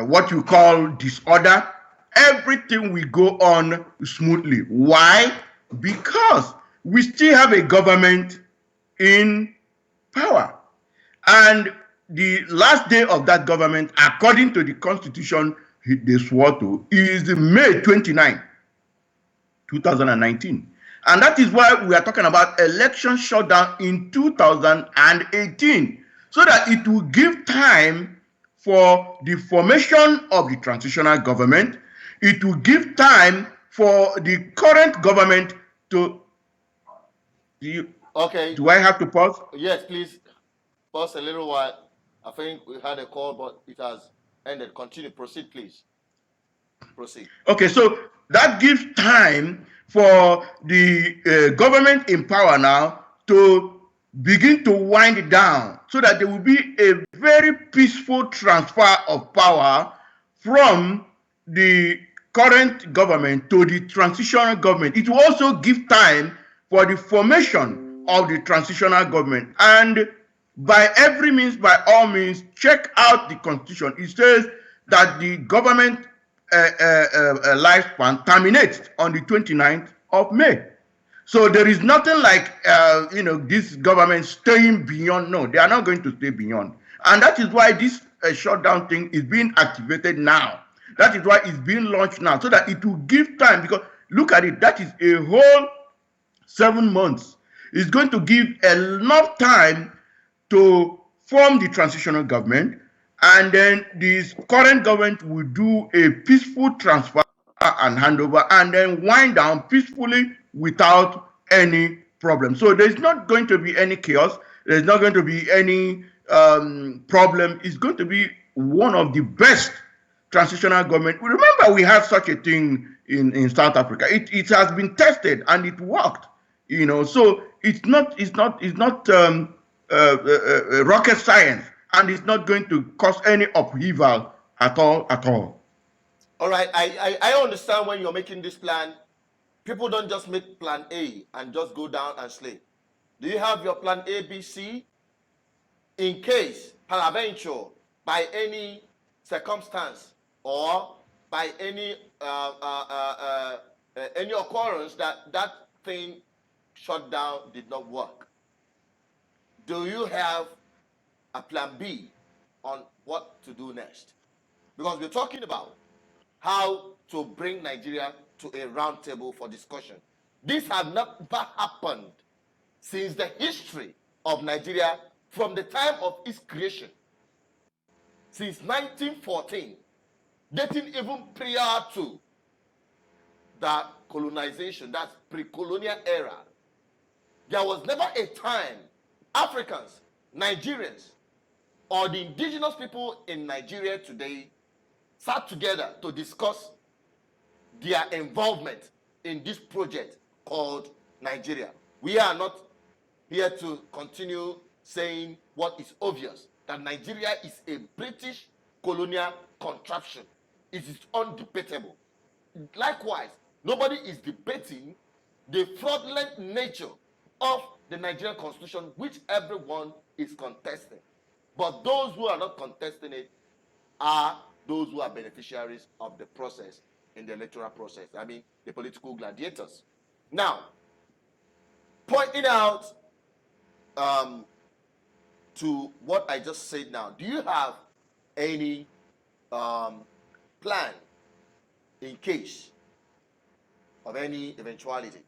what you call disorder. Everything will go on smoothly. Why? Because we still have a government in power. And the last day of that government, according to the constitution they swore to, is May 29, 2019. And that is why we are talking about election shutdown in 2018, so that it will give time for the formation of the transitional government. It will give time for the current government to... Okay. Do I have to pause? Yes, please. Pause a little while. I think we had a call, but it has ended. Continue. Proceed, please. Proceed. Okay, so that gives time for the government in power now to begin to wind down, so that there will be a very peaceful transfer of power from the current government to the transitional government. It will also give time for the formation of the transitional government. And by every means, by all means, check out the constitution. It says that the government lifespan terminates on the 29th of May. So there is nothing like, this government staying beyond. No, they are not going to stay beyond. And that is why this shutdown thing is being activated now. That is why it's being launched now, so that it will give time. Because look at it, that is a whole 7 months. It's going to give enough time to form the transitional government, and then this current government will do a peaceful transfer and handover, and then wind down peacefully without any problem. So there's not going to be any chaos. There's not going to be any problem. It's going to be one of the best transitional government. Remember, we have such a thing in South Africa. It has been tested and it worked. So it's not rocket science, and it's not going to cause any upheaval at all. All right, I understand when you're making this plan, people don't just make plan A and just go down and slay. Do you have your plan A, B, C? In case, peradventure, by any circumstance or by any occurrence that thing shut down did not work, do you have a plan B on what to do next? Because we're talking about how to bring Nigeria to a round table for discussion. This has never happened since the history of Nigeria, from the time of its creation, since 1914, dating even prior to the colonization, that's pre-colonial era. There was never a time Africans, Nigerians, or the indigenous people in Nigeria today sat together to discuss their involvement in this project called Nigeria. We are not here to continue saying what is obvious, that Nigeria is a British colonial contraption. It is undebatable. Likewise, nobody is debating the fraudulent nature of the Nigerian constitution, which everyone is contesting. But those who are not contesting it are those who are beneficiaries of the process in the electoral process. I mean, the political gladiators. Now, pointing out to what I just said now, do you have any plan in case of any eventuality?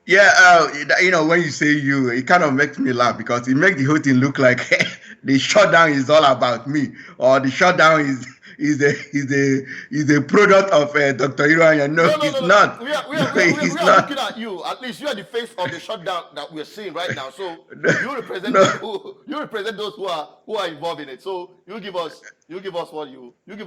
Yeah, you know, when you say you, it kind of makes me laugh because it makes the whole thing look like the shutdown is all about me, or the shutdown is a product of Dr. Iroanya. No, No, no, it's no, no. not. We are, we No, are, we are, we are, it's we are looking not. at you. At least you are the face of the shutdown that we're seeing right now. So No, you represent no. people. You represent those who are involved in it. So you give us what you give us what you think.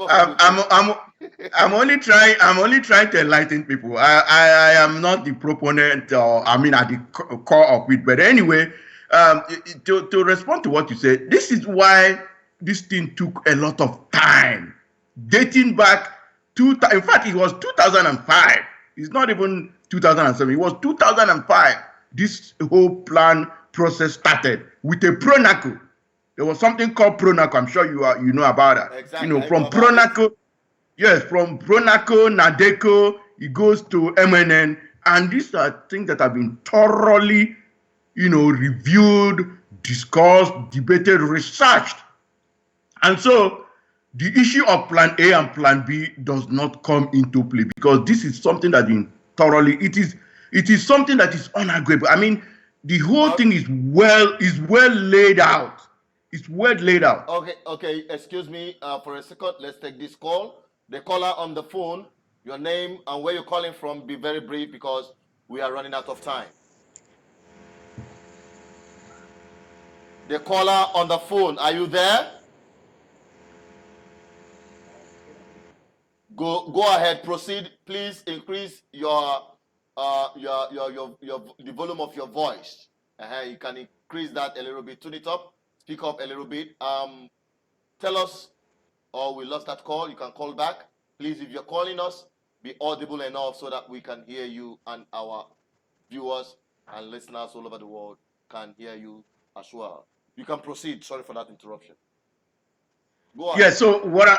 I'm only trying to enlighten people. I am not the proponent, or I mean, at the core of it. But anyway, to respond to what you said, this is why this thing took a lot of time, dating back in fact, it was 2005. It's not even 2007. It was 2005. This whole plan process started with a pronaco. There was something called pronaco. I'm sure you know about that. You Exactly, know, I know from about it. pronaco. Yes, from Pronaco, Nadeco, it goes to MNN, and these are things that have been thoroughly, reviewed, discussed, debated, researched. And so the issue of Plan A and Plan B does not come into play because this is something that been thoroughly, it is something that is unarguable. I mean, the whole thing is well laid out. It's well laid out. Okay. Excuse me for a second. Let's take this call. The caller on the phone, your name and where you're calling from. Be very brief because we are running out of time. The caller on the phone, are you there? Go ahead, proceed. Please increase the volume of your voice. You can increase that a little bit, tune it up, speak up a little bit. Tell us, or we lost that call. You can call back. Please, if you're calling us, be audible enough so that we can hear you and our viewers and listeners all over the world can hear you as well. You can proceed. Sorry for that interruption. Go ahead. Yeah, so what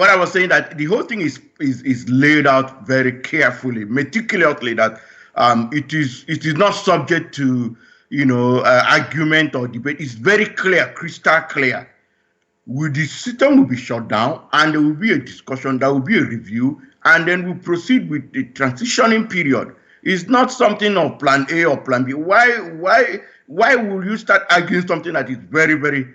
I was saying, that the whole thing is laid out very carefully, meticulously, that it is not subject to argument or debate. It's very clear, crystal clear. The system will be shut down, and there will be a discussion, there will be a review, and then we proceed with the transitioning period. It's not something of Plan A or Plan B. Why will you start arguing something that is very, very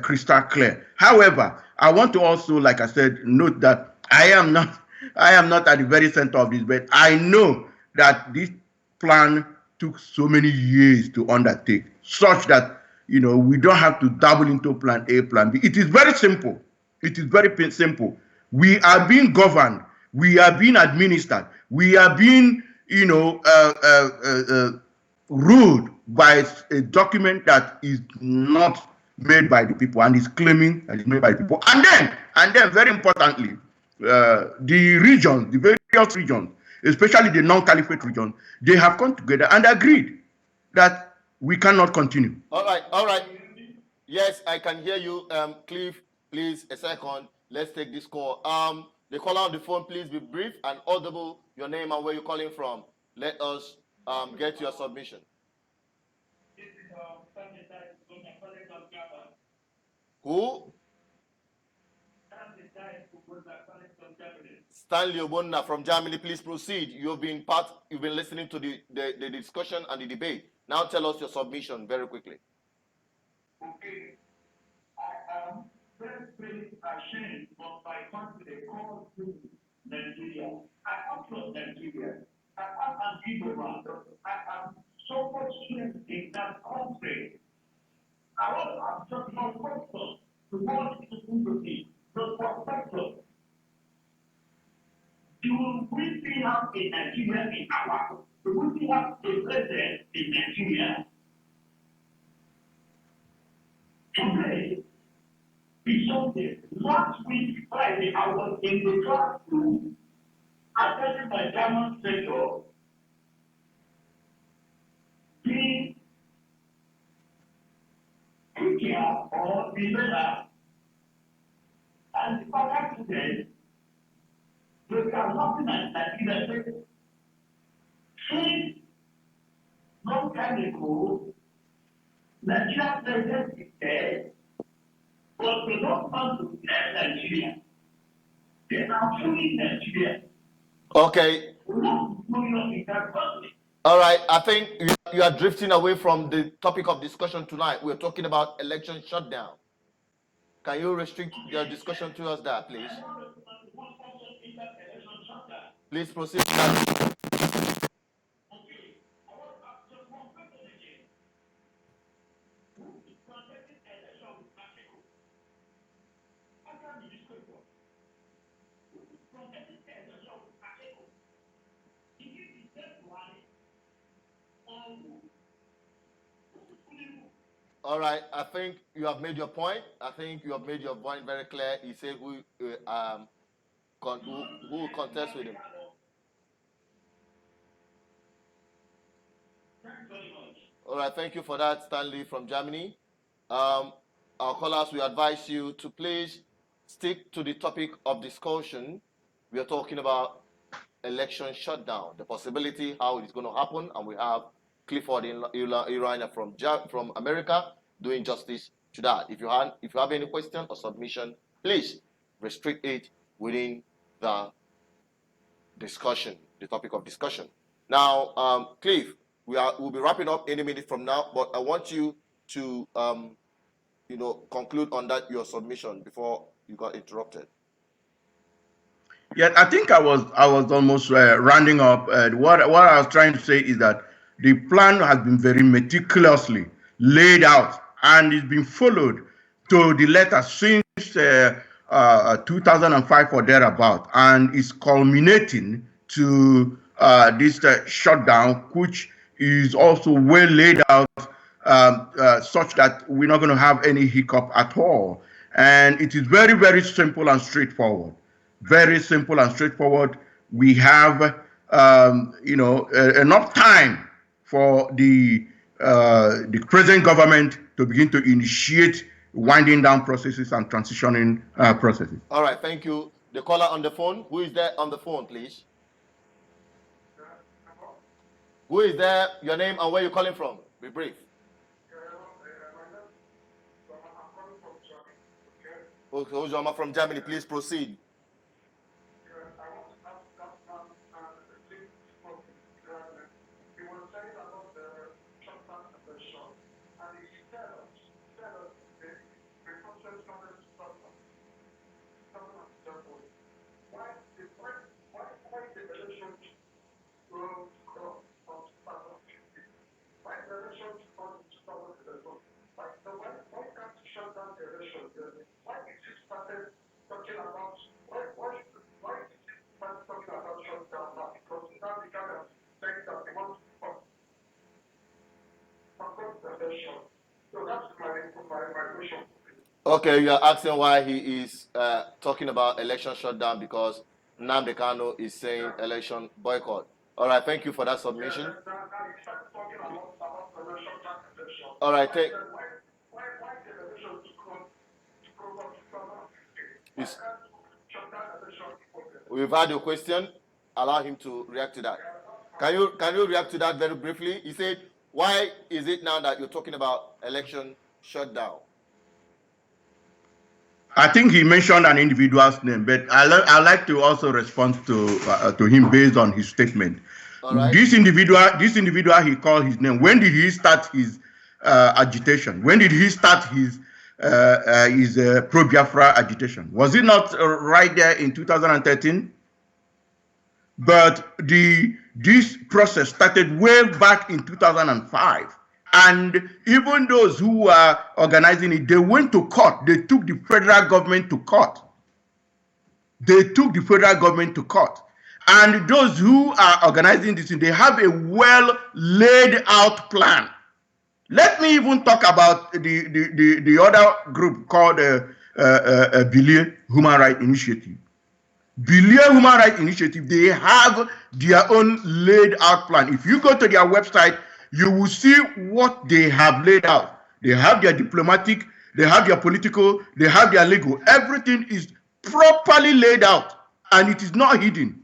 crystal clear? However, I want to also, like I said, note that I am not at the very center of this, but I know that this plan took so many years to undertake, such that we don't have to dabble into Plan A, Plan B. It is very simple. It is very simple. We are being governed. We are being administered. We are being, ruled by a document that is not made by the people and is claiming that it's made by the people. And then, very importantly, the regions, the various regions, especially the non-caliphate region, they have come together and agreed that we cannot continue. All right. Yes, I can hear you. Cliff, please, a second. Let's take this call. The caller on the phone, please be brief and audible. Your name and where you're calling from. Let us get your submission. Who? Stanley Obonna from Germany, please proceed. You've been listening to the discussion and the debate. Now tell us your submission very quickly. Okay. I am very ashamed of my country called Nigeria. I come from Nigeria. I am an Igbo. I am so much strength in that country. I am just not focused to what is to be the perspective. Do we still have a Nigeria in our? Do we still have a president in Nigeria? Today is something. Last week, Friday, I was in the classroom attending my German sector. The teacher or the leader And the other students, they are nothing like Nigeria. Since long time ago, Nigeria president is dead, but they don't want to let Nigeria. They are fooling Nigeria. Okay. We're not moving on in that country. All right. I think you are drifting away from the topic of discussion tonight. We're talking about election shutdown. Can you restrict your discussion towards that, please? Please proceed. All right, I think you have made your point. I think you have made your point very clear. He said who will contest with him. All right, thank you for that, Stanley from Germany. Our callers, we advise you to please stick to the topic of discussion. We are talking about election shutdown, the possibility, how it is going to happen, and we have Clifford Iroanya from America doing justice to that. If you have any question or submission, please restrict it within the discussion, the topic of discussion. Now, Cliff, we'll be wrapping up any minute from now, but I want you to conclude on that your submission before you got interrupted. Yeah, I think I was almost rounding up. What I was trying to say is that the plan has been very meticulously laid out and it's been followed to the letter since 2005 or thereabout, and is culminating to this shutdown, which is also well laid out, such that we're not going to have any hiccup at all. And it is very, very simple and straightforward. Very simple and straightforward. We have, enough time for the present government to begin to initiate winding down processes and transitioning processes. All right, thank you. The caller on the phone. Who is there on the phone, please? Who is there? Your name and where you're calling from. Be brief. Ojama from Germany, please proceed. Okay, you are asking why he is talking about election shutdown because Nnamdi Kanu is saying election boycott. All right, thank you for that submission. All right, we've had your question. Allow him to react to that. Can you react to that very briefly? He said, why is it now that you're talking about election shutdown? I think he mentioned an individual's name, but I like to also respond to him based on his statement. Right. This individual, he called his name. When did he start his agitation? When did he start his pro-Biafra agitation? Was it not right there in 2013? But this process started way back in 2005. And even those who were organizing it, they went to court. They took the federal government to court. And those who are organizing this, they have a well laid out plan. Let me even talk about the other group called BVI Human Rights Initiative. BVI Human Rights Initiative, they have their own laid out plan. If you go to their website, you will see what they have laid out. They have their diplomatic, they have their political, they have their legal. Everything is properly laid out, and it is not hidden.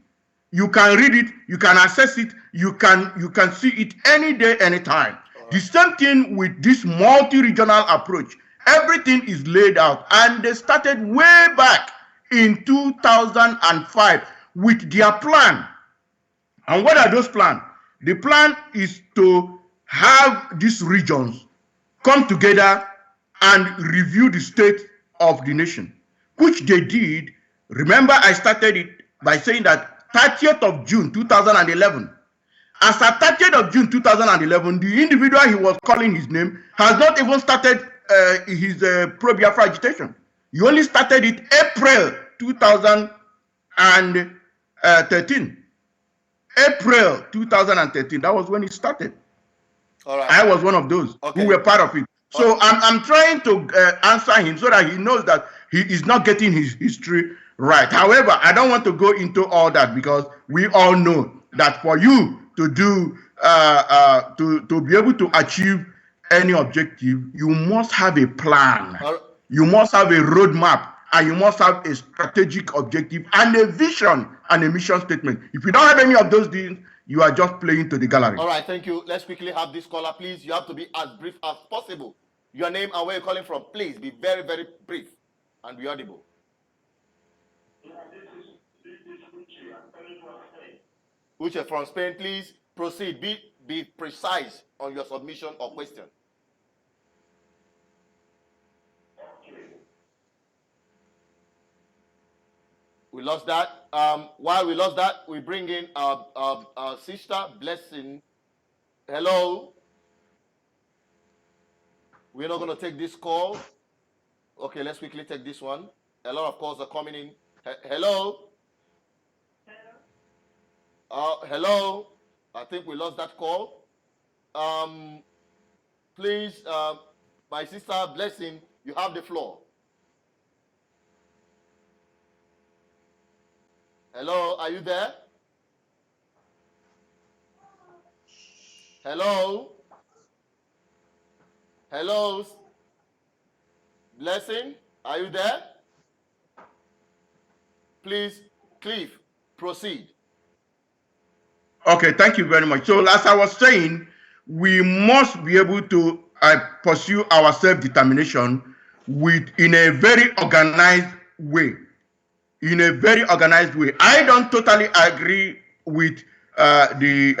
You can read it, you can access it, you can see it any day, anytime. The same thing with this multi-regional approach. Everything is laid out, and they started way back in 2005 with their plan. And what are those plans? The plan is to have these regions come together and review the state of the nation, which they did. Remember, I started it by saying that 30th of June 2011. As at 30th of June 2011, the individual he was calling his name has not even started his pro-Biafra agitation. He only started it April 2013. April 2013, that was when it started. All right. I was one of those who were part of it. So I'm trying to answer him so that he knows that he is not getting his history right. However, I don't want to go into all that, because we all know that for you to do to be able to achieve any objective, you must have a plan. You must have a roadmap, and you must have a strategic objective and a vision and a mission statement. If you don't have any of those things, you are just playing to the gallery. All right, thank you. Let's quickly have this caller, please. You have to be as brief as possible. Your name and where you're calling from, please be very, very brief and be audible. Uche from Spain, please proceed. Be precise on your submission or question. We lost that. While we lost that, we bring in our sister, Blessing. Hello. We're not going to take this call. Okay, let's quickly take this one. A lot of calls are coming in. Hello. Hello. I think we lost that call. Please, my sister, Blessing, you have the floor. Hello, are you there? Hello? Hello? Blessing, are you there? Please, Cliff, proceed. Okay, thank you very much. So as I was saying, we must be able to pursue our self-determination in a very organized way. In a very organized way. I don't totally agree with the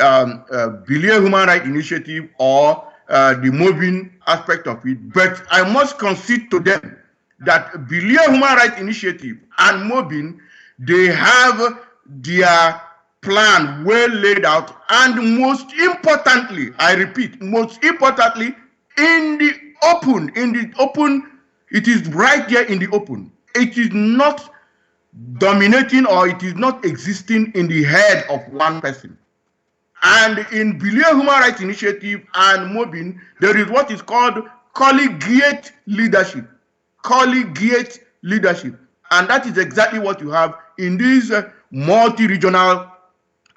Bilia Human Rights Initiative or the moving aspect of it, but I must concede to them that Bilia Human Rights Initiative and moving, they have their plan well laid out, and most importantly, I repeat, most importantly, in the open, it is right there in the open. It is not dominating, or it is not existing in the head of one person. And in Bilia Human Rights Initiative and Mobin, there is what is called collegiate leadership. Collegiate leadership. And that is exactly what you have in this multi-regional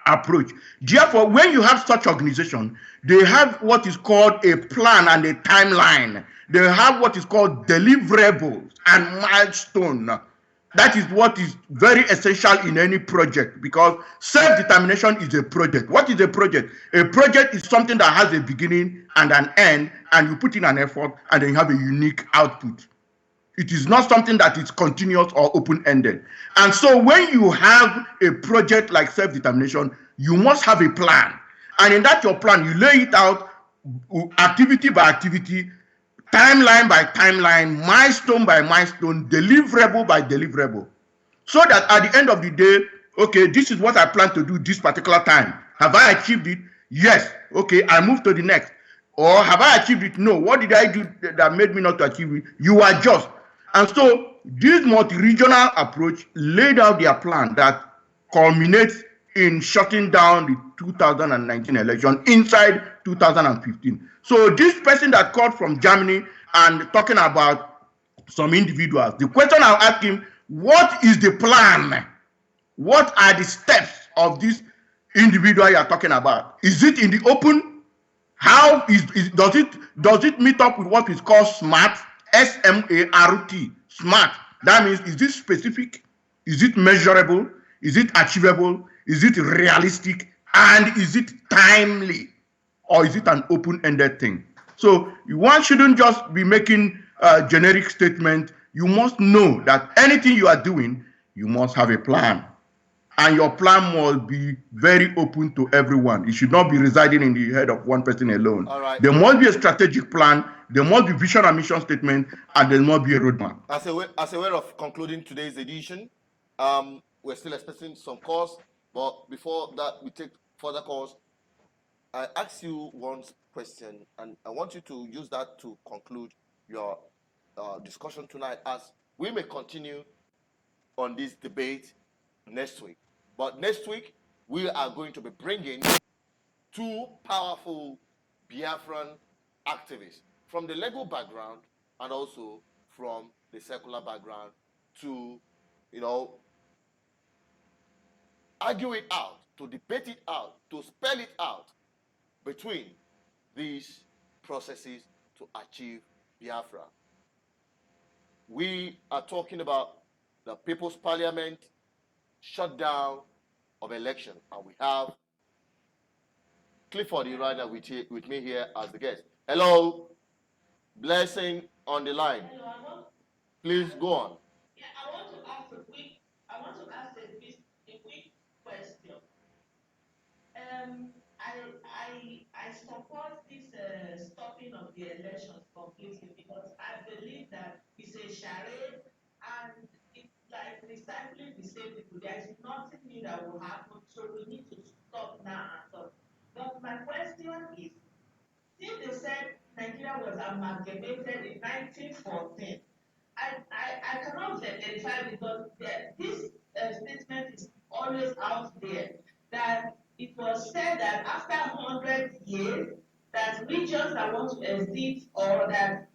approach. Therefore, when you have such organization, they have what is called a plan and a timeline. They have what is called deliverables and milestone. That is what is very essential in any project, because self-determination is a project. What is a project? A project is something that has a beginning and an end, and you put in an effort, and then you have a unique output. It is not something that is continuous or open-ended. And so when you have a project like self-determination, you must have a plan. And in that your plan, you lay it out activity by activity, timeline by timeline, milestone by milestone, deliverable by deliverable. So that at the end of the day, okay, this is what I plan to do this particular time. Have I achieved it? Yes. Okay, I move to the next. Or have I achieved it? No. What did I do that made me not to achieve it? You adjust. And so this multi-regional approach laid out their plan that culminates in shutting down the 2019 election inside 2015. So this person that called from Germany and talking about some individuals, the question I'll ask him, what is the plan? What are the steps of this individual you are talking about? Is it in the open? How does it meet up with what is called SMART? SMART. SMART. That means, is this specific? Is it measurable? Is it achievable? Is it realistic? And is it timely? Or is it an open-ended thing? So one shouldn't just be making a generic statement. You must know that anything you are doing, you must have a plan. And your plan must be very open to everyone. It should not be residing in the head of one person alone. All right. There must be a strategic plan, there must be vision and mission statement, and there must be a roadmap. As a way of concluding today's edition, we're still expecting some calls, but before that, we take further calls. I ask you one question, and I want you to use that to conclude your discussion tonight, as we may continue on this debate next week. But next week, we are going to be bringing two powerful Biafran activists from the legal background and also from the secular background to, argue it out, to debate it out, to spell it out between these processes to achieve Biafra. We are talking about the People's Parliament shutdown of election, and we have Clifford Iroanya with me here as the guest. Hello, blessing on the line. Hello, Please go on. yeah, I want to ask a quick question. I support this stopping of the elections completely because I believe that it's a charade and it's like recycling the same people. There is nothing new that will happen, so we need to stop now and stop. But my question is, since they said Nigeria was amalgamated in 1914, I cannot verify because this statement is always out there that it was said that after 100 years that regions that want to exist or that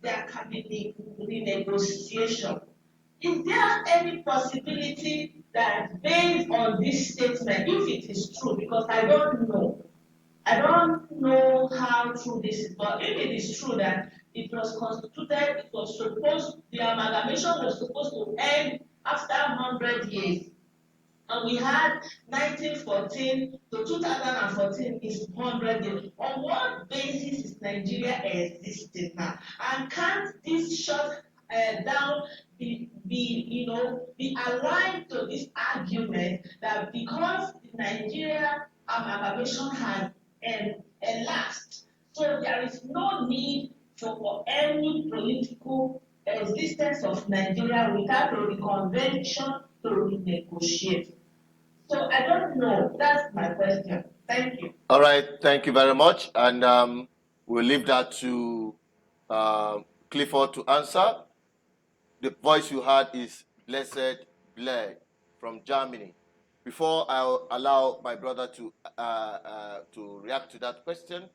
there can be renegotiation. Is there any possibility that based on this statement, if it is true, because I don't know how true this is, but if it is true that it was constituted, the amalgamation was supposed to end after 100 years. And we had 1914 to 2014 is 100 years. On what basis is Nigeria existing now? And can't this shut down be aligned to this argument that because Nigeria amalgamation has elapsed, so there is no need for any political existence of Nigeria without a reconvention to renegotiate. So I don't know. That's my question. Thank you. All right, thank you very much. And we'll leave that to Clifford to answer. The voice you heard is Blessed Blair from Germany. Before I allow my brother to react to that question,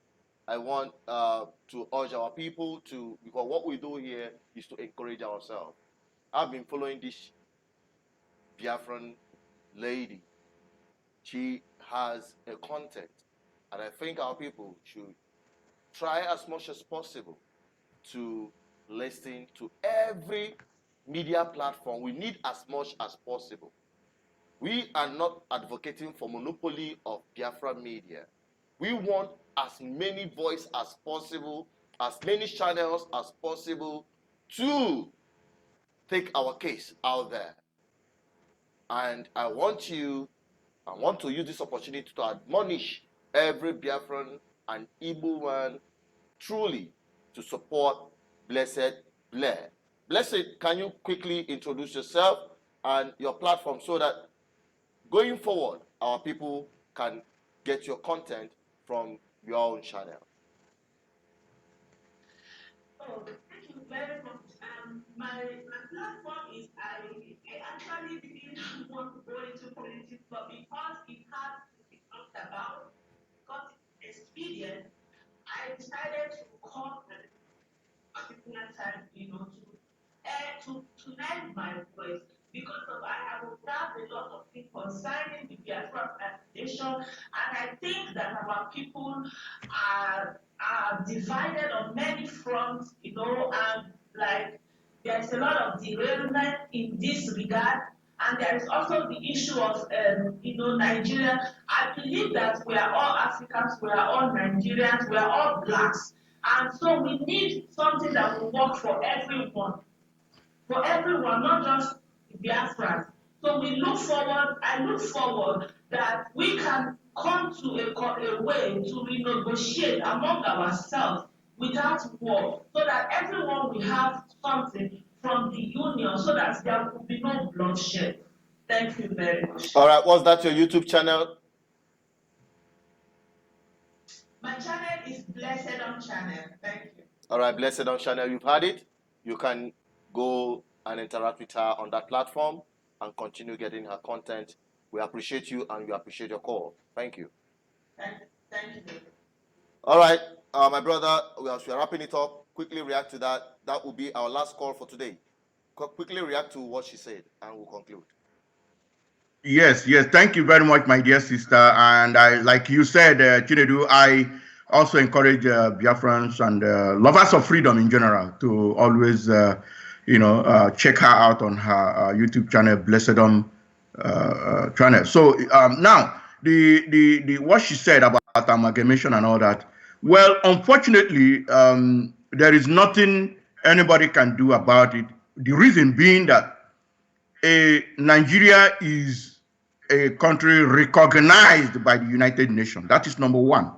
I want to urge our people because what we do here is to encourage ourselves. I've been following this Biafran lady. She has a content, and I think our people should try as much as possible to listen to every media platform. We need as much as possible. We are not advocating for monopoly of Biafra media. We want as many voices as possible, as many channels as possible to take our case out there. And I want to use this opportunity to admonish every Biafran and Igbo man truly to support Blessed Blair. Blessed, can you quickly introduce yourself and your platform so that going forward, our people can get your content from your own channel? Oh, thank you very much. My platform is I actually didn't want to go into politics, but because it has to be talked about, because it's expedient, I decided to come at a particular time, to lend my voice because I have observed a lot of things concerning the Biafra agitation, and I think that our people are divided on many fronts, and like there's a lot of derailment in this regard. And there is also the issue of, Nigeria. I believe that we are all Africans, we are all Nigerians, we are all blacks. And so we need something that will work for everyone, not just the Biafrans. So I look forward that we can come to a way to renegotiate among ourselves without war, so that everyone will have something from the union, so that there will be no bloodshed. Thank you very much. All right, what's that, your YouTube channel? My channel is Blessed on Channel. Thank you. All right, Blessed on Channel, you've had it. You can go and interact with her on that platform and continue getting her content. We appreciate you and we appreciate your call. Thank you. Thank you. All right, my brother, as we are wrapping it up, quickly react to that. That will be our last call for today. Quickly react to what she said and we'll conclude. Yes. Thank you very much, my dear sister. And I, like you said, Chinedu, I also encourage Biafrans and lovers of freedom in general to always, check her out on her YouTube channel, Blessedom channel. So now, the what she said about amalgamation and all that. Well, unfortunately, there is nothing anybody can do about it. The reason being that Nigeria is a country recognized by the United Nations. That is number one.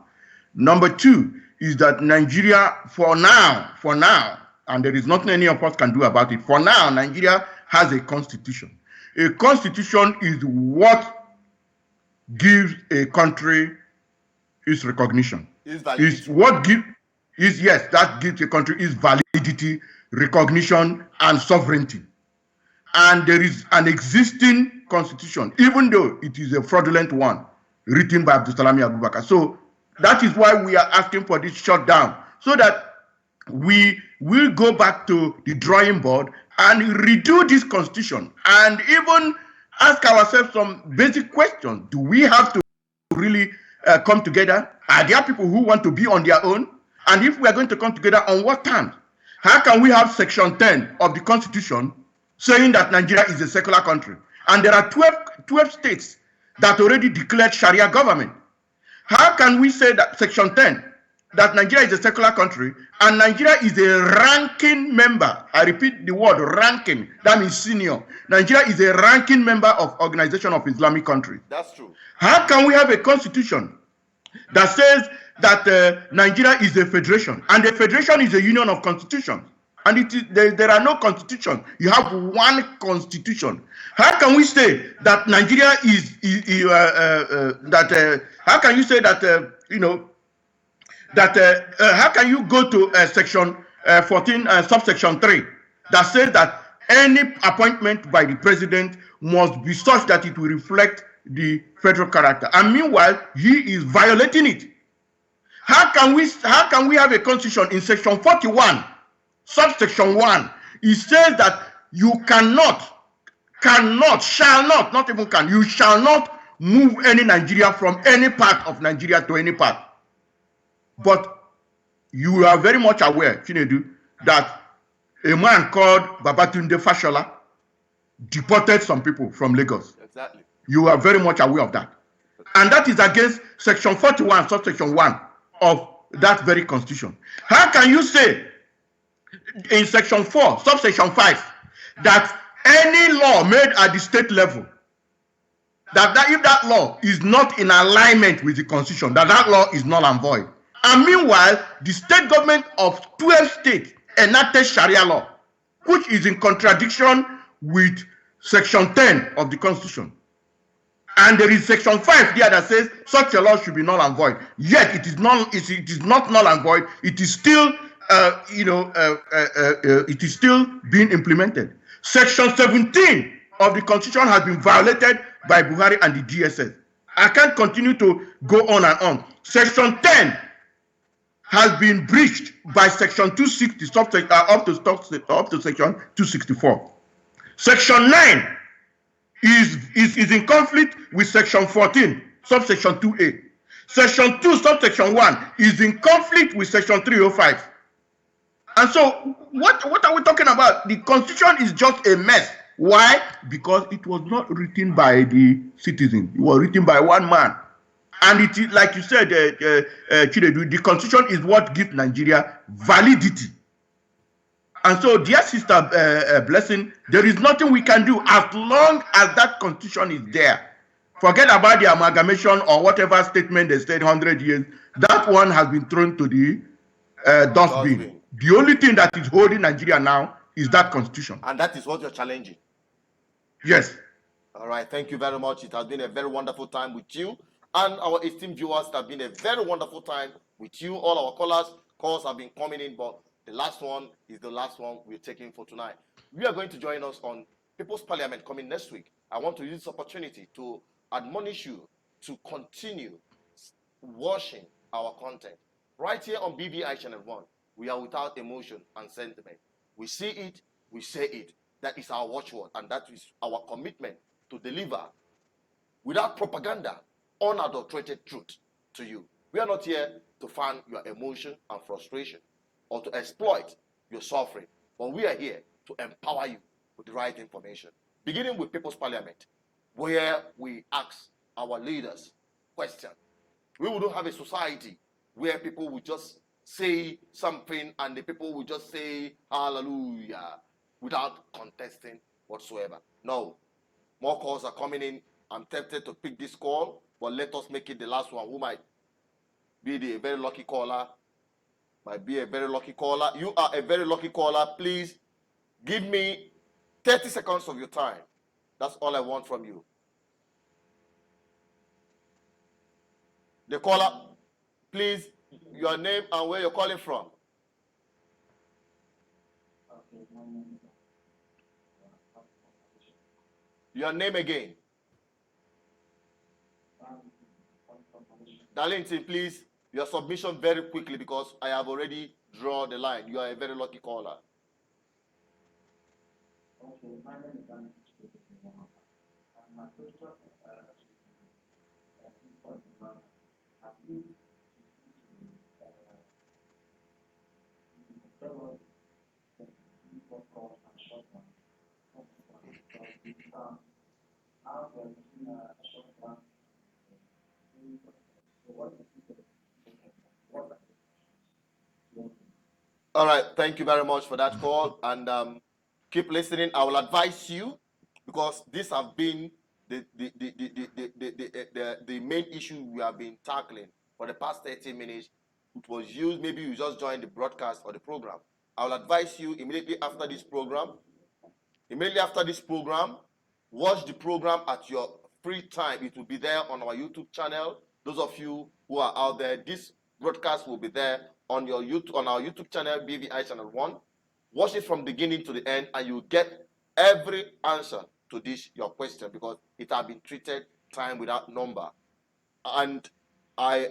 Number two is that Nigeria, for now, and there is nothing any of us can do about it, for now, Nigeria has a constitution. A constitution is what gives a country its recognition. That gives a country its validity, recognition, and sovereignty. And there is an existing constitution, even though it is a fraudulent one, written by Abdulsalami Abubakar. So that is why we are asking for this shutdown, so that we will go back to the drawing board and redo this constitution and even ask ourselves some basic questions. Do we have to really come together? Are there people who want to be on their own? And if we are going to come together, on what terms? How can we have Section 10 of the Constitution saying that Nigeria is a secular country, and there are 12 states that already declared Sharia government? How can we say that Section 10, that Nigeria is a secular country, and Nigeria is a ranking member? I repeat the word ranking, that means senior. Nigeria is a ranking member of Organization of Islamic Countries. That's true. How can we have a constitution that says that Nigeria is a federation, and the federation is a union of constitutions? And there are no constitution. You have one constitution. How can we say that Nigeria how can you say that, how can you go to section 14, subsection 3, that says that any appointment by the president must be such that it will reflect the federal character, and meanwhile, he is violating it? How can we have a constitution in section 41? Subsection 1, it says that you you shall not move any Nigeria from any part of Nigeria to any part. But you are very much aware, Chinedu, that a man called Babatunde Fashola deported some people from Lagos. Exactly. You are very much aware of that. And that is against section 41, subsection 1 of that very constitution. How can you say in section 4, subsection 5, that any law made at the state level, that if that law is not in alignment with the constitution, that law is null and void? And meanwhile, the state government of 12 states enacted Sharia law, which is in contradiction with section 10 of the constitution. And there is section 5 there that says such a law should be null and void. Yet it is not null and void. It is still it is still being implemented. Section 17 of the constitution has been violated by Buhari and the DSS. I can't continue to go on and on. Section 10 has been breached by section 260 up to section 264. Section 9 is in conflict with section 14, subsection 2A. Section 2, subsection 1 is in conflict with section 305. And so, what are we talking about? The constitution is just a mess Why? Because it was not written by the citizen. It was written by one man. And it is, like you said, Chinedu, the constitution is what gives Nigeria validity. And so, dear sister Blessing, there is nothing we can do as long as that constitution is there. Forget about the amalgamation or whatever statement they said 100 years. That one has been thrown to the dustbin. The only thing that is holding Nigeria now is that constitution. And that is what you're challenging. Yes. All right. Thank you very much. It has been a very wonderful time with you. And our esteemed viewers, it has been a very wonderful time with you. All our calls have been coming in, but the last one is the last one we're taking for tonight. We are going to join us on People's Parliament coming next week. I want to use this opportunity to admonish you to continue watching our content. Right here on BVI Channel 1, we are without emotion and sentiment. We see it, we say it. That is our watchword, and that is our commitment to deliver without propaganda, unadulterated truth to you. We are not here to fan your emotion and frustration or to exploit your suffering, but we are here to empower you with the right information. Beginning with People's Parliament, where we ask our leaders questions. We wouldn't have a society where people would just say something and the people would just say hallelujah without contesting whatsoever. No. More calls are coming in. I'm tempted to pick this call, but let us make it the last one. Who might be the very lucky caller? Might be a very lucky caller. You are a very lucky caller. Please give me 30 seconds of your time. That's all I want from you. The caller, please, your name and where you're calling from. Your name again. Darlington, please, your submission very quickly because I have already drawn the line. You are a very lucky caller. Okay, my name is Andriod. My question All right, thank you very much for that call, and keep listening. I will advise you because this have been the main issue we have been tackling for the past 30 minutes. It was used, maybe you just joined the broadcast or the program. I will advise you immediately after this program, watch the program at your free time. It will be there on our YouTube channel. Those of you who are out there, this broadcast will be there on your YouTube, on our YouTube channel, BVI Channel 1. Watch it from beginning to the end, and you'll get every answer to this your question because it has been treated time without number. And I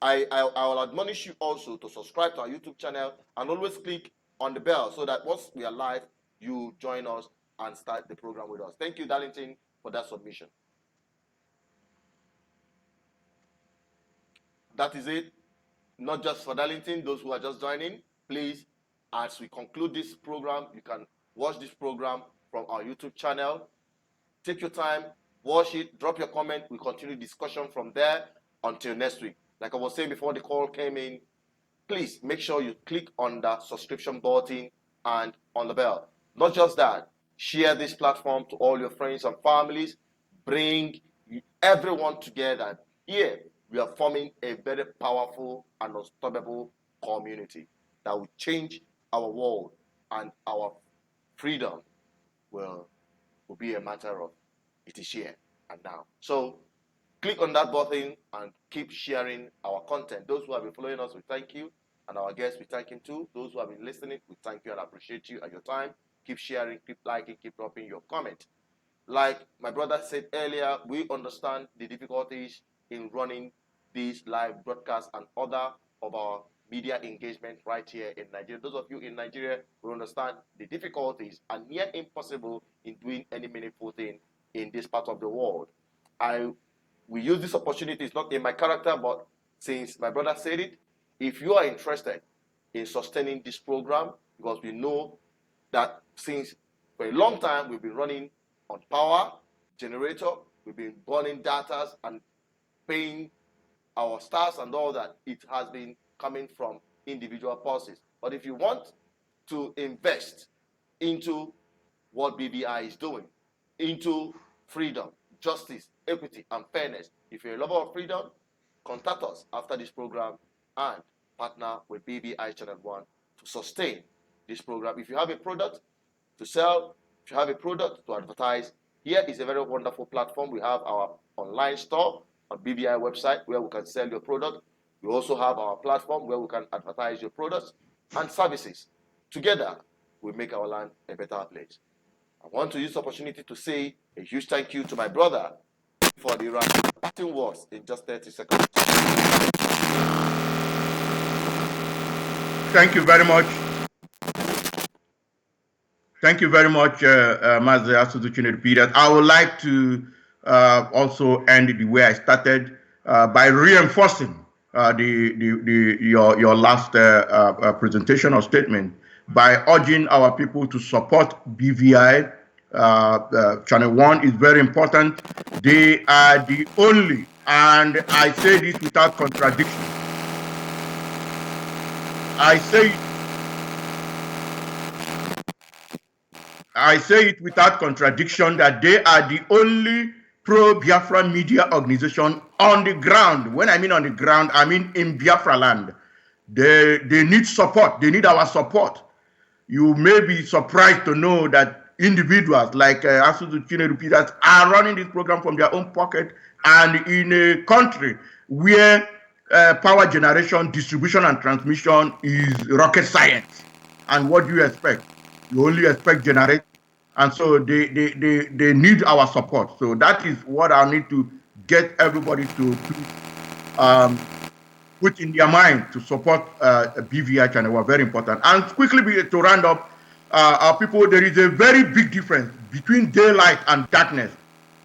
will admonish you also to subscribe to our YouTube channel and always click on the bell so that once we are live, you join us and start the program with us. Thank you, Darlington, for that submission. That is it. Not just for Darlington, those who are just joining, please, as we conclude this program, you can watch this program from our YouTube channel. Take your time, watch it, drop your comment. We continue discussion from there until next week. Like I was saying before the call came in, please make sure you click on the subscription button and on the bell. Not just that, share this platform to all your friends and families. Bring everyone together. Here, we are forming a very powerful and unstoppable community that will change our world, and our freedom will be a matter of it is here and now. So click on that button and keep sharing our content. Those who have been following us, we thank you. And our guests, we thank him too. Those who have been listening, we thank you and appreciate you and your time. Keep sharing, keep liking, keep dropping your comment. Like my brother said earlier, we understand the difficulties in running these live broadcasts and other of our media engagement right here in Nigeria. Those of you in Nigeria will understand the difficulties and near impossible in doing any meaningful thing in this part of the world. We use this opportunity, it's not in my character, but since my brother said it, if you are interested in sustaining this program, because we know that since For a long time, we've been running on power generator. We've been burning data and paying our stars and all that. It has been coming from individual purses. But if you want to invest into what BVI is doing, into freedom, justice, equity, and fairness, if you're a lover of freedom, contact us after this program and partner with BVI Channel 1 to sustain this program. If you have a product to sell, if you have a product to advertise, here is a very wonderful platform. We have our online store on BVI website where we can sell your product. We also have our platform where we can advertise your products and services. Together, we make our land a better place. I want to use the opportunity to say a huge thank you to my brother for the writing words in just 30 seconds. Thank you very much. Thank you very much, Master Asuzuchine repeated. I would like to also end the way I started by reinforcing your last presentation or statement by urging our people to support BVI. Channel 1 is very important. They are the only, and I say this without contradiction. I say it without contradiction that they are the only pro-Biafra media organization on the ground. When I mean on the ground, I mean in Biafra land. They need support. They need our support. You may be surprised to know that individuals like Asuzu Chinedu are running this program from their own pocket, and in a country where power generation, distribution, and transmission is rocket science. And what do you expect? You only expect generation. And so they need our support. So that is what I need to get everybody to put in their mind to support BVI channel. Were very important. And quickly to round up, our people, there is a very big difference between daylight and darkness,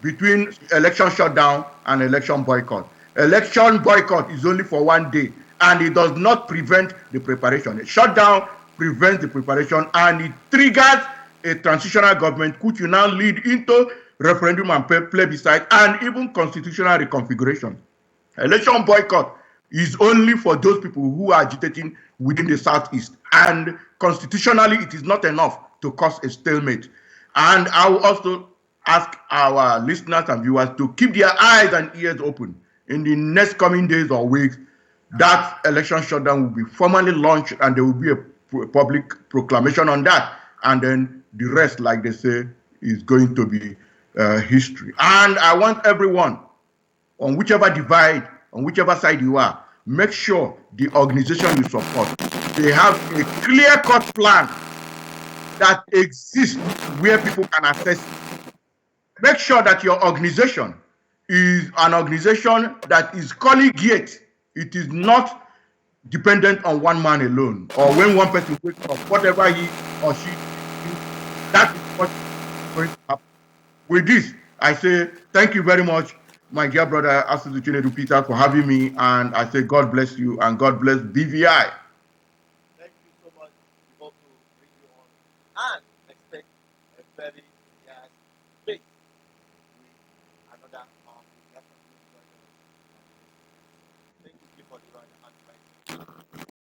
between election shutdown and election boycott. Election boycott is only for one day, and it does not prevent the preparation. A shutdown prevents the preparation, and it triggers a transitional government, which will now lead into referendum and plebiscite and even constitutional reconfiguration. Election boycott is only for those people who are agitating within the Southeast, and constitutionally it is not enough to cause a stalemate. And I will also ask our listeners and viewers to keep their eyes and ears open. In the next coming days or weeks, that election shutdown will be formally launched, and there will be a public proclamation on that. And then the rest, like they say, is going to be history. And I want everyone, on whichever divide, on whichever side you are, make sure the organization you support, they have a clear-cut plan that exists where people can access it. Make sure that your organization is an organization that is collegiate. It is not dependent on one man alone, or when one person wakes up, whatever he or she is, that is what is going to happen. With this, I say thank you very much, my dear brother Asuzu Chinedu Peter, for having me, and I say God bless you and God bless BVI. Thank you so much. We hope to bring you on and expect a very nice space.